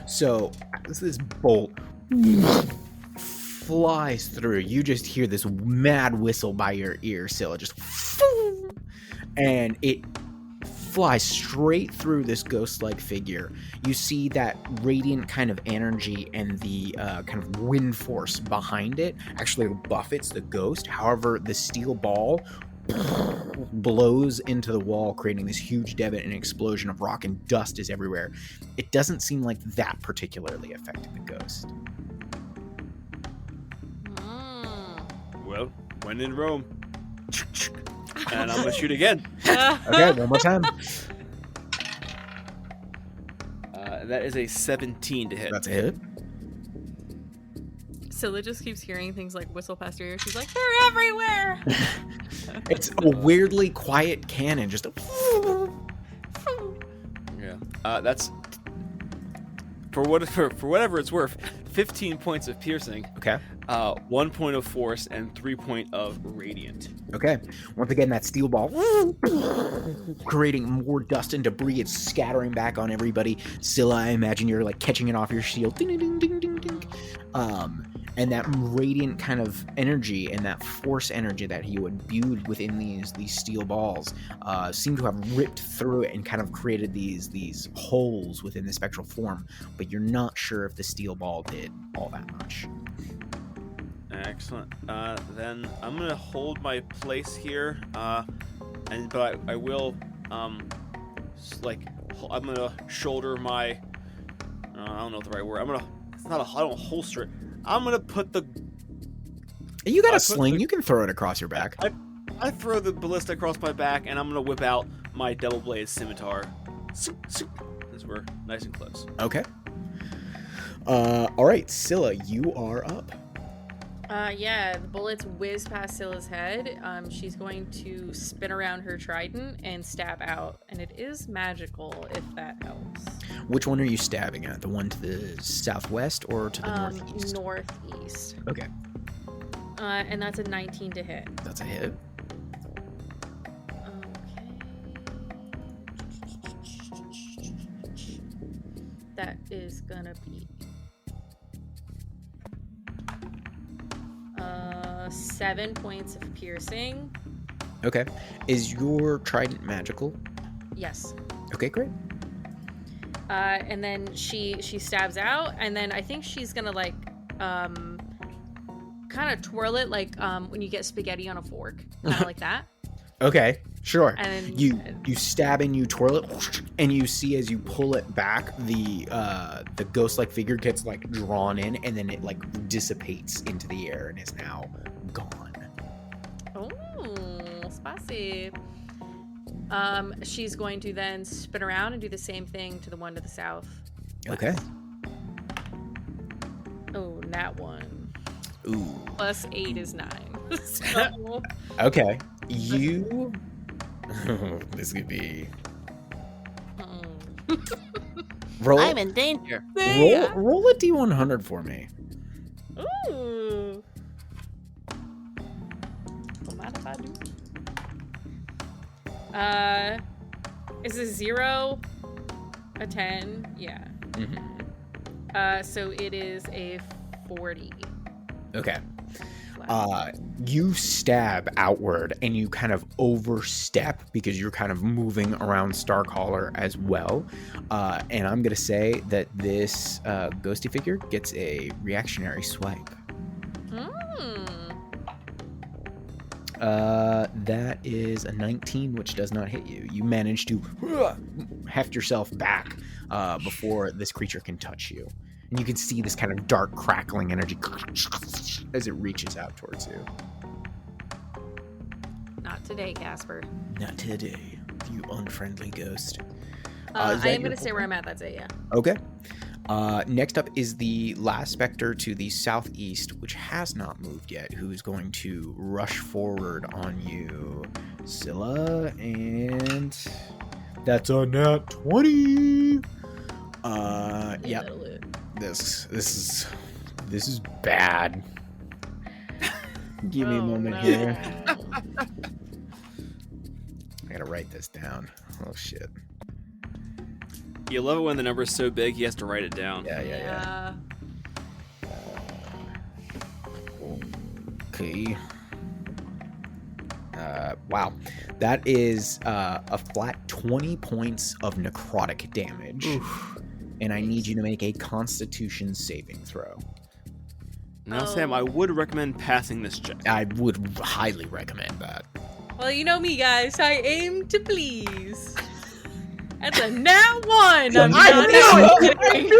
So as this bolt flies through, you just hear this mad whistle by your ear, Scylla, just and it flies straight through this ghost-like figure. You see that radiant kind of energy and the kind of wind force behind it actually buffets the ghost. However, the steel ball blows into the wall, creating this huge debit and explosion of rock, and dust is everywhere. It doesn't seem like that particularly affected the ghost. Well, when in Rome. And I'm gonna shoot again. Okay, one more time. That is a 17 to hit. That's a hit. Scylla just keeps hearing things like whistle past her ear. She's like, they're everywhere! It's a weirdly quiet cannon, just a Yeah. That's for whatever it's worth. 15 points of piercing. Okay. 1 point of force and 3 point of radiant. Okay. Once again, that steel ball creating more dust and debris. It's scattering back on everybody. Scylla, I imagine you're like catching it off your shield. Ding, ding, ding, ding, ding. And that radiant kind of energy and that force energy that he imbued within these steel balls seem to have ripped through it and kind of created these holes within the spectral form. But you're not sure if the steel ball did all that much. Excellent. Then I'm gonna hold my place here, but I will, I'm gonna shoulder my. I don't know the right word. I don't holster it. I'm gonna put the You got I a put sling. the- You can throw it across your back. I throw the ballista across my back, and I'm gonna whip out my double blade scimitar. As we're nice and close. Okay. All right, Scylla, you are up. Yeah, the bullets whiz past Scylla's head. She's going to spin around her trident and stab out, and it is magical if that helps. Which one are you stabbing at? The one to the southwest or to the northeast? Northeast. Okay, And that's a 19 to hit. that's a hit. Okay. That is gonna be 7 points of piercing. Okay. Is your trident magical? Yes. Okay, great. And then she stabs out, and then I think she's gonna like kind of twirl it like when you get spaghetti on a fork, kind of like that. Okay, sure. And You stab and you twirl it, and you see as you pull it back, the ghost-like figure gets like drawn in, and then it like dissipates into the air and is now gone. Oh, spicy. She's going to then spin around and do the same thing to the one to the south. Okay. Oh, that one. Ooh. Plus 8 is 9. So, Okay. You. This could be. Roll. I'm in danger. Roll a d100 for me. Ooh. Don't mind if I do. Is a 0 a 10? Yeah. Mm-hmm. So it is a 40. Okay. Wow. You stab outward and you kind of overstep because you're kind of moving around Starcaller as well. And I'm going to say that this ghosty figure gets a reactionary swipe. That is a 19, which does not hit you. You manage to heft yourself back before this creature can touch you. And you can see this kind of dark crackling energy as it reaches out towards you. Not today, Casper. Not today, you unfriendly ghost. I is that am going your to stay where I'm at. That's it, yeah. Okay. Next up is the last specter to the southeast, which has not moved yet, who's going to rush forward on you, Scylla, and that's a nat 20. Yep. That'll do. This is bad. Give me a moment here. I gotta write this down. Oh shit. You love it when the number's so big he has to write it down. Yeah. Okay. Wow. That is a flat 20 points of necrotic damage. Oof. And I need you to make a Constitution saving throw. Now, Sam, I would recommend passing this check. I would highly recommend that. Well, you know me, guys. I aim to please. That's a nat 1. I'm not even kidding.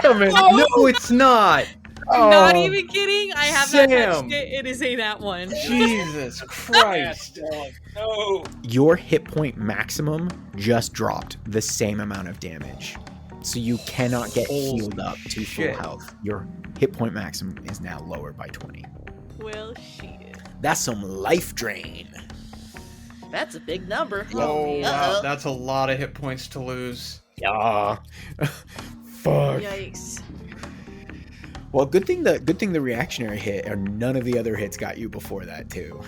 Coming. No, it's not. I'm not even kidding. I have not Sam. touched it. It is a nat 1. Jesus Christ. No. Your hit point maximum just dropped the same amount of damage. So you cannot get healed up to shit. full health. Your hit point maximum is now lowered by 20. Well, shit. That's some life drain. That's a big number. Oh, wow. Uh-oh. That's a lot of hit points to lose. Yeah. Fuck. Yikes. Well, good thing the reactionary hit or none of the other hits got you before that too.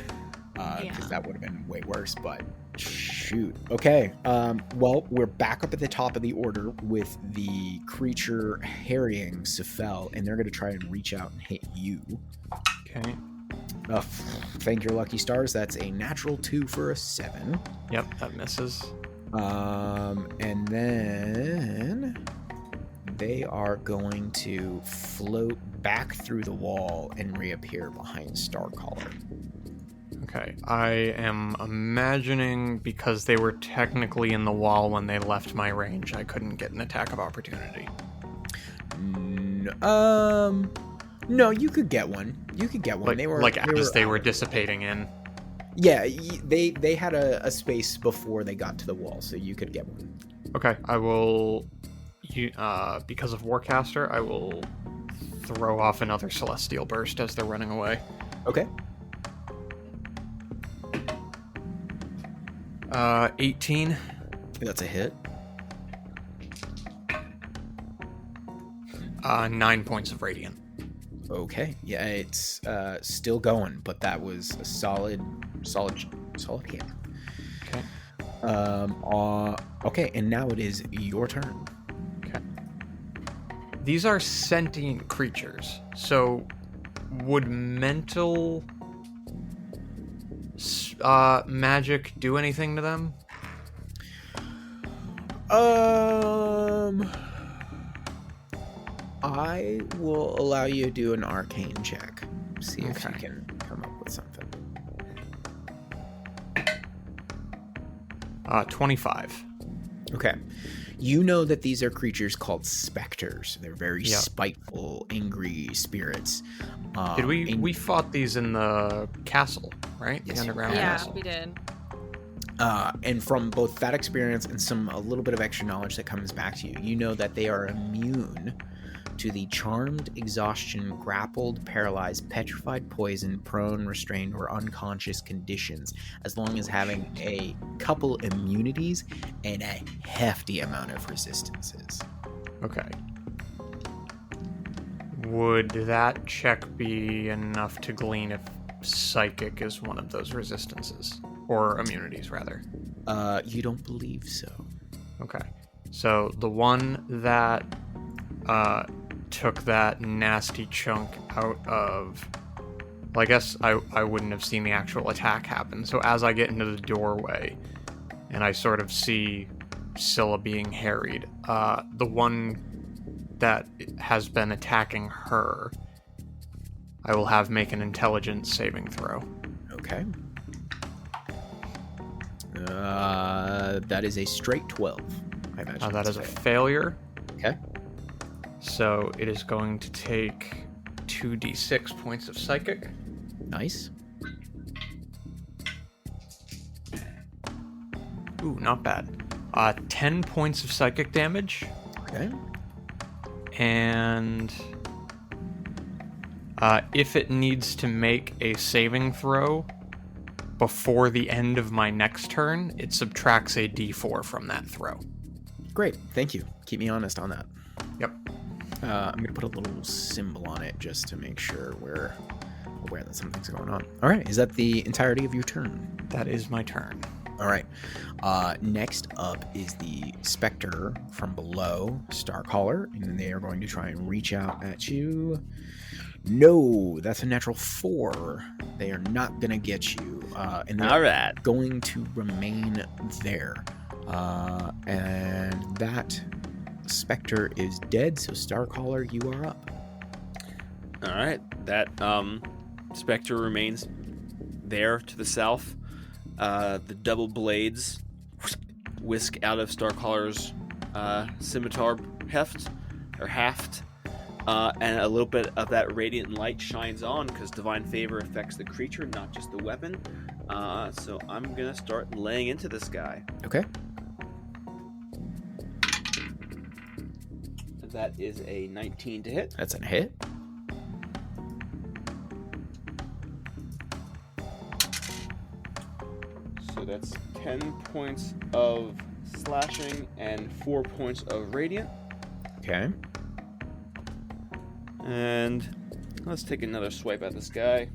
Because that would have been way worse, but shoot. Okay. Well, we're back up at the top of the order with the creature harrying Sephel, and they're going to try and reach out and hit you. Okay. Thank your lucky stars. That's a natural 2 for a 7. Yep, that misses. And then they are going to float back through the wall and reappear behind Starcaller. Okay, I am imagining because they were technically in the wall when they left my range, I couldn't get an attack of opportunity. No, you could get one. You could get one. Like as they were dissipating in. Yeah, they had a space before they got to the wall, so you could get one. Okay, I will. Because of Warcaster, I will throw off another Celestial Burst as they're running away. Okay. 18. That's a hit. 9 points of Radiant. Okay. Yeah, it's still going, but that was a solid hit. Okay. Okay, and now it is your turn. Okay. These are sentient creatures, so would mental magic do anything to them? I will allow you to do an arcane check. See if you Okay. can come up with something. 25. Okay. You know that these are creatures called specters. They're very Yeah. spiteful, angry spirits. Did we fought these in the castle, right? Yes, The underground Yeah, castle. we did. And from both that experience and a little bit of extra knowledge that comes back to you, you know that they are immune to the charmed, exhaustion, grappled, paralyzed, petrified, poisoned, prone, restrained, or unconscious conditions, as long as having a couple immunities and a hefty amount of resistances. Okay. Would that check be enough to glean if psychic is one of those resistances? Or immunities, rather. You don't believe so. Okay. So the one that took that nasty chunk out of... Well, I guess I wouldn't have seen the actual attack happen. So as I get into the doorway and I sort of see Scylla being harried, the one that has been attacking her, I will have make an intelligence saving throw. Okay. That is a straight 12. I imagine. That that's is a fair. failure. Okay. So it is going to take 2d6 points of psychic. Nice. Ooh, not bad. 10 points of psychic damage. Okay. And if it needs to make a saving throw before the end of my next turn, it subtracts a d4 from that throw. Great. Thank you. Keep me honest on that. Yep. I'm going to put a little symbol on it just to make sure we're aware that something's going on. All right. Is that the entirety of your turn? That is my turn. All right. Next up is the Spectre from below, Starcaller, and they are going to try and reach out at you. No, that's a natural 4. They are not going to get you. And they're All right. going to remain there. And that Spectre is dead, so Starcaller, you are up. All right. That specter remains there to the south. The double blades whisk out of Starcaller's scimitar haft, and a little bit of that radiant light shines on because divine favor affects the creature, not just the weapon. So I'm gonna start laying into this guy. Okay. That is a 19 to hit. That's a hit. So that's 10 points of slashing and 4 points of radiant. Okay. And let's take another swipe at this guy.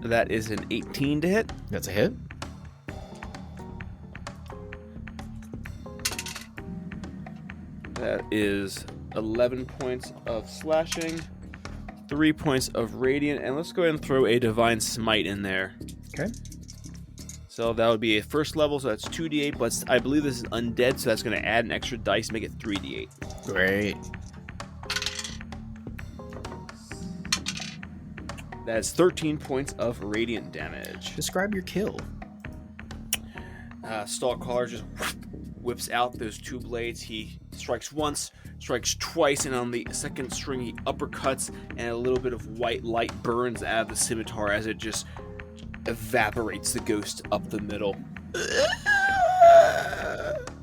That is an 18 to hit. That's a hit. That is 11 points of slashing, 3 points of radiant, and let's go ahead and throw a divine smite in there. Okay. So that would be a first level, so that's 2d8, but I believe this is undead, so that's going to add an extra dice, make it 3d8. Great. That's 13 points of radiant damage. Describe your kill. Stalk Caller just whips out those 2 blades. He strikes once, strikes twice, and on the second string he uppercuts, and a little bit of white light burns out of the scimitar as it just evaporates the ghost up the middle.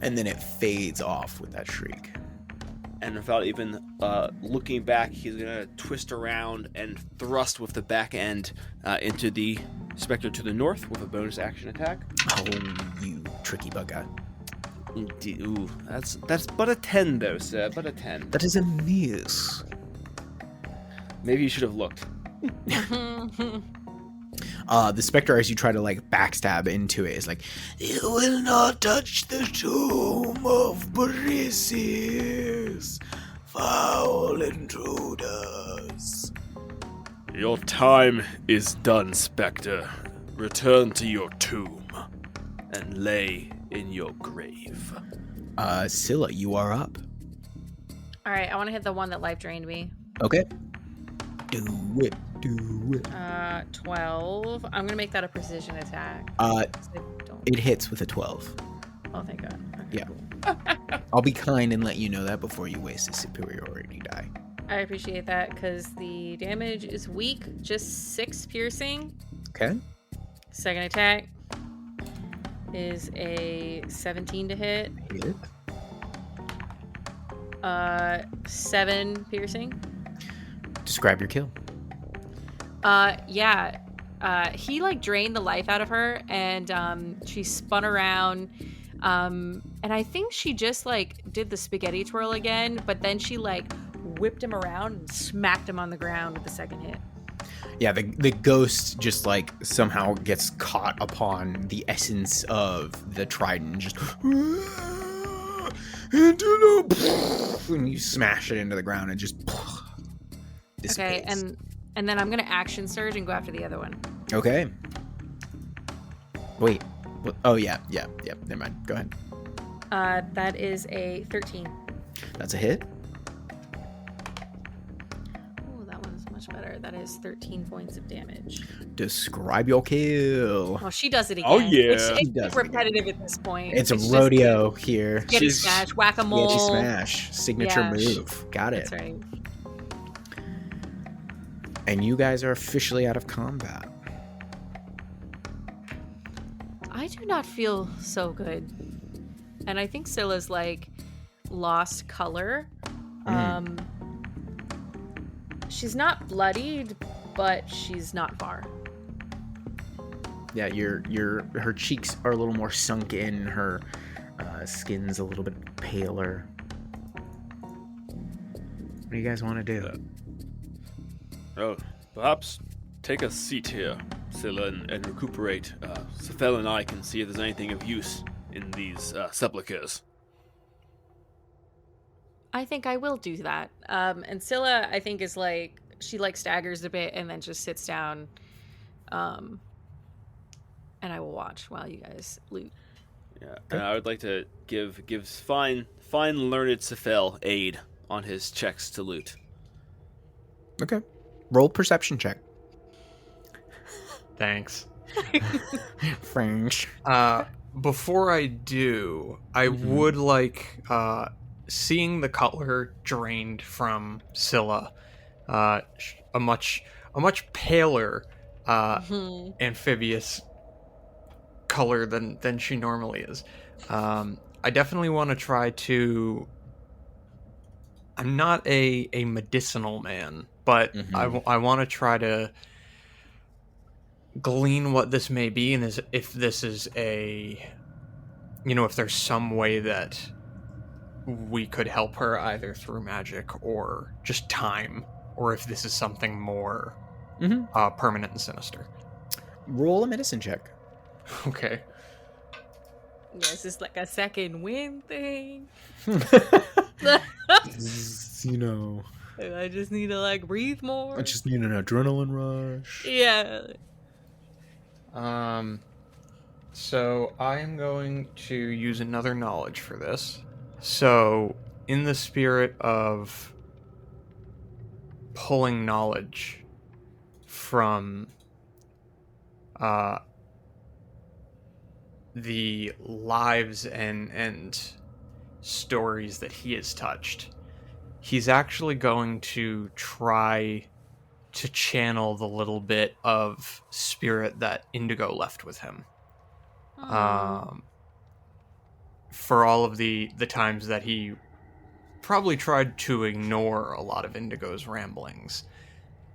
And then it fades off with that shriek. And without even looking back, he's going to twist around and thrust with the back end into the specter to the north with a bonus action attack. Oh, you tricky bugger. Indeed. Ooh, that's but a 10 though, sir. But a 10. That is a miss. Maybe you should have looked. The specter, as you try to like backstab into it, is like, "You will not touch the tomb of Briseis, foul intruders." Your time is done, Spectre. Return to your tomb and lay in your grave. Scylla, you are up. All right, I want to hit the one that life drained me. Okay. Do it. 12. I'm gonna make that a precision attack. It hits with a 12. Oh, thank God. Okay, Yeah. cool. I'll be kind and let you know that before you waste a superiority die. I appreciate that because the damage is weak, just 6 piercing. Okay. Second attack is a 17 to hit. Hit. 7 piercing. Describe your kill. Yeah. He like drained the life out of her, and she spun around. And I think she just like did the spaghetti twirl again, but then she like whipped him around and smacked him on the ground with the second hit. Yeah, the ghost just like somehow gets caught upon the essence of the trident, and just and you smash it into the ground and just dissipates. Okay, and then I'm gonna action surge and go after the other one. Okay. Wait. What? Oh yeah. Never mind. Go ahead. That is a 13. That's a hit. Oh, that one's much better. That is 13 points of damage. Describe your kill. Oh, she does it again. Oh, yeah. It's She does it repetitive at this point. It's a just rodeo here. Skitty She's- smash, whack-a-mole. Sketchy smash. Signature Yeah, move. Got it. That's right. And you guys are officially out of combat. I do not feel so good. And I think Scylla's like lost color. She's not bloodied, but she's not far. Yeah, her cheeks are a little more sunk in. Her skin's a little bit paler. What do you guys want to do? Oh, perhaps take a seat here, Scylla, and recuperate. Sephel and I can see if there's anything of use in these sepulchres. I think I will do that. And Scylla, I think, is like, she like staggers a bit and then just sits down. And I will watch while you guys loot. Yeah, and I would like to give fine learned Sephel aid on his checks to loot. Okay. Roll perception check. Thanks. French. Before I do, I would like seeing the cutler drained from Scylla, a much paler amphibious color than she normally is. I definitely want to try to. I'm not a medicinal man, but I want to try to glean what this may be, and if this is if there's some way that we could help her either through magic or just time, or if this is something more permanent and sinister. Roll a medicine check. Okay. Yeah, is this like a second wind thing? You know, I just need to like breathe more. I just need an adrenaline rush. Yeah. So I am going to use another knowledge for this. So, in the spirit of pulling knowledge from the lives and stories that he has touched, he's actually going to try to channel the little bit of spirit that Indigo left with him. For all of the times that he probably tried to ignore a lot of Indigo's ramblings,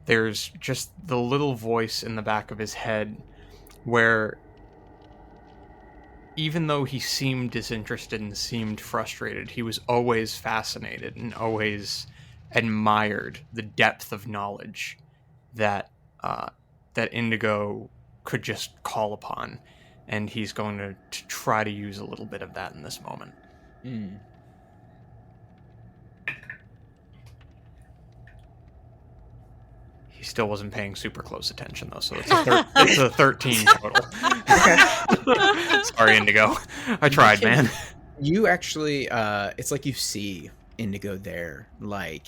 there's just the little voice in the back of his head where, even though he seemed disinterested and seemed frustrated, he was always fascinated and always admired the depth of knowledge that that Indigo could just call upon, and he's going to try to use a little bit of that in this moment. Mm. He still wasn't paying super close attention, though, so it's a 13 total. Sorry, Indigo. I tried, man. You actually, it's like you see Indigo there, like,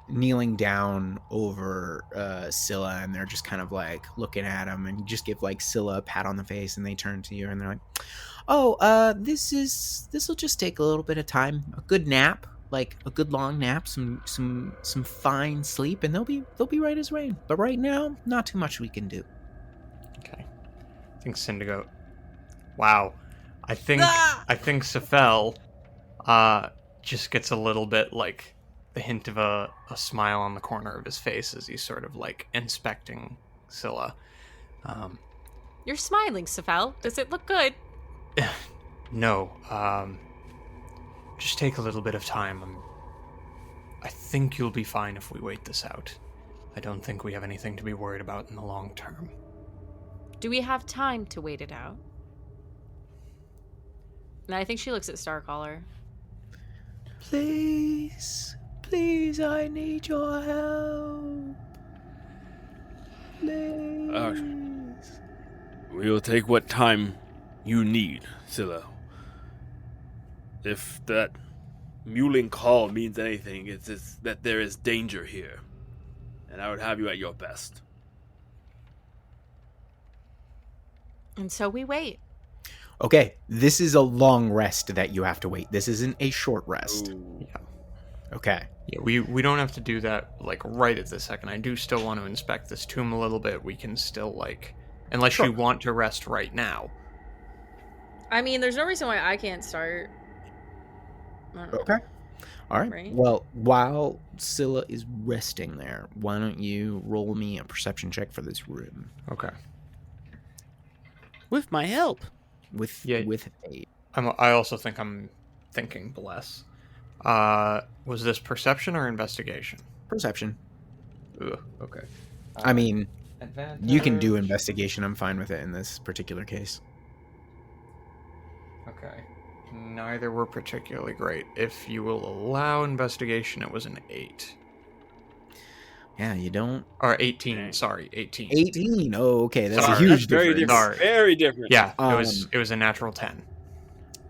kneeling down over Scylla, and they're just kind of like looking at him, and you just give like Scylla a pat on the face, and they turn to you and they're like, "Oh, this will just take a little bit of time, a good nap, like a good long nap, some fine sleep, and they'll be right as rain. But right now, not too much we can do." Okay. I think Syndigo. Wow. I think Sephel just gets a little bit like the hint of a smile on the corner of his face as he's sort of like inspecting Scylla. You're smiling, Sephel. Does it look good? No. Just take a little bit of time. I think you'll be fine if we wait this out. I don't think we have anything to be worried about in the long term. Do we have time to wait it out? And I think she looks at Starcaller. Please, I need your help. Please. We'll take what time you need, Scylla. If that mewling call means anything, it's that there is danger here. And I would have you at your best. And so we wait. Okay, this is a long rest that you have to wait. This isn't a short rest. Ooh. Yeah. Okay. Yeah, we don't have to do that like right at this second. I do still want to inspect this tomb a little bit. We can still like, unless Sure. you want to rest right now. I mean, there's no reason why I can't start. I don't know. Okay. All right. Right. Well, while Scylla is resting there, why don't you roll me a perception check for this room Okay. With my help. with Yeah. with a I also think I'm thinking bless. Was this perception or investigation? perception. Ugh, okay. I mean, Advantage. you can do investigation. I'm fine with it in this particular case. Okay. Neither were particularly great. If you will allow investigation, it was an 8. Yeah, you don't. Or 18, Okay. sorry, 18. 18. Oh, okay. That's Sorry, a huge That's very difference. different. Sorry. Very different. Yeah, Um, it was a natural 10.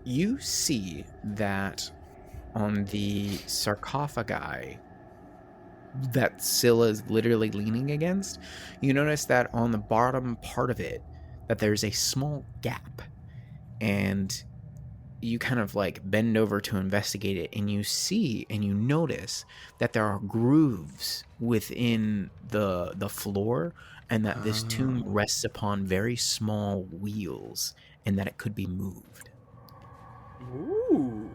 You see that on the sarcophagi that Scylla is literally leaning against, you notice that on the bottom part of it, that there's a small gap. And you kind of like bend over to investigate it, and you see and you notice that there are grooves within the floor, and that this tomb rests upon very small wheels, and that it could be moved. Ooh.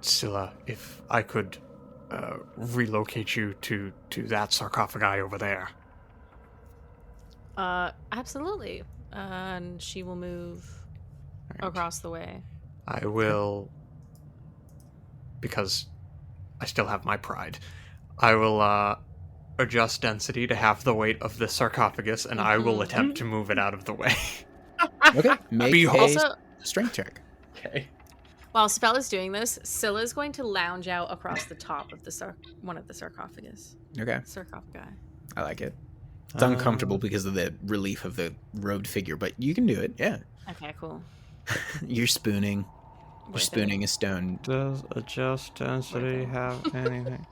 Scylla, if I could relocate you to that sarcophagi over there. Absolutely. And she will move Right. across the way. I will, because I still have my pride, I will adjust density to half the weight of the sarcophagus, and I will attempt to move it out of the way. Okay, make Behold. a Also, strength check. Okay. while Sephel is doing this, Scylla is going to lounge out across the top of the one of the sarcophagi. Okay, I like it. It's uncomfortable because of the relief of the robed figure, but you can do it. Yeah, Okay, cool. you're spooning. You're Worth it. spooning a stone. Does adjust density have anything?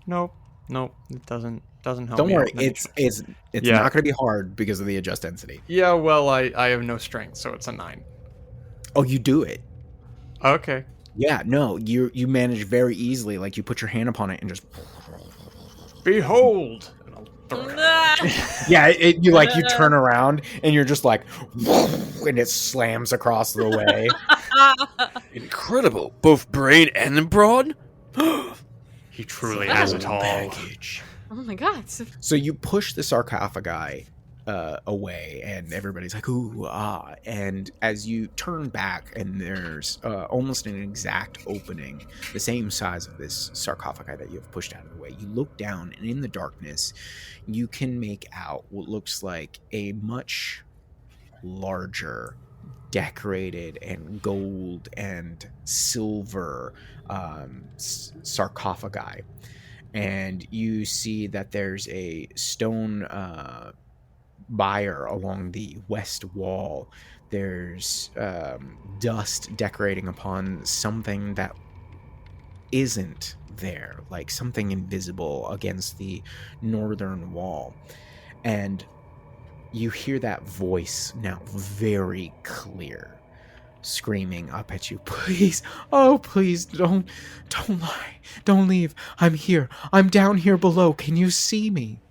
Nope. Nope, it doesn't help Don't me worry, out in any it's way. Yeah. not going to be hard because of the adjust density. Yeah, well, I have no strength, so it's a 9. Oh, you do it. Okay. Yeah, no, you manage very easily. Like, you put your hand upon it and just... Behold! And I'll throw it. Yeah, you turn around and you're just like... And it slams across the way. Incredible. Both brain and brawn? He truly Wow. has it all. Baggage. Oh my god. So you push the sarcophagi away, and everybody's like, ooh, ah. And as you turn back, and there's almost an exact opening, the same size of this sarcophagi that you have pushed out of the way, you look down, and in the darkness, you can make out what looks like a much larger, decorated and gold and silver sarcophagi. And you see that there's a stone bier along the west wall. There's dust decorating upon something that isn't there, like something invisible against the northern wall. And you hear that voice now very clear, screaming up at you, please, oh please, don't lie, don't leave, I'm here, I'm down here below, can you see me?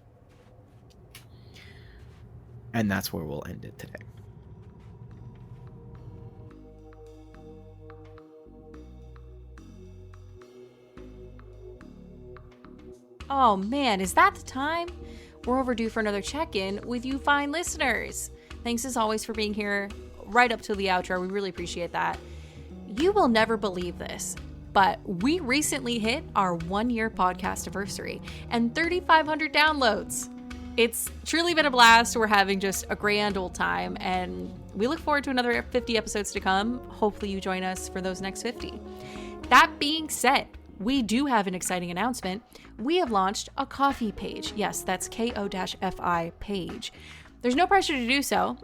And that's where we'll end it today. Oh man, is that the time? We're overdue for another check-in with you fine listeners. Thanks as always for being here right up to the outro. We really appreciate that. You will never believe this, but we recently hit our 1-year podcast anniversary and 3,500 downloads. It's truly been a blast. We're having just a grand old time, and we look forward to another 50 episodes to come. Hopefully you join us for those next 50. That being said, we do have an exciting announcement. We have launched a coffee page. Yes, that's ko-fi page. There's no pressure to do so,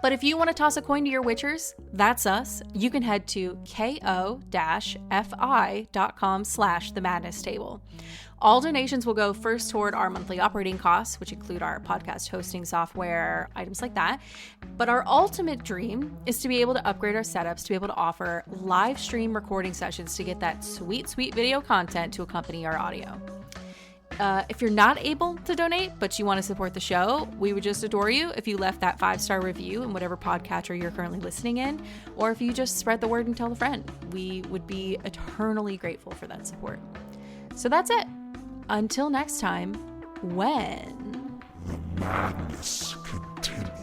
but if you want to toss a coin to your witchers, that's us. You can head to ko-fi.com/themadness-table. All donations will go first toward our monthly operating costs, which include our podcast hosting software, items like that. But our ultimate dream is to be able to upgrade our setups, to be able to offer live stream recording sessions to get that sweet, sweet video content to accompany our audio. If you're not able to donate, but you want to support the show, we would just adore you if you left that 5-star review in whatever podcatcher you're currently listening in, or if you just spread the word and tell a friend. We would be eternally grateful for that support. So that's it. Until next time, when... The madness continues.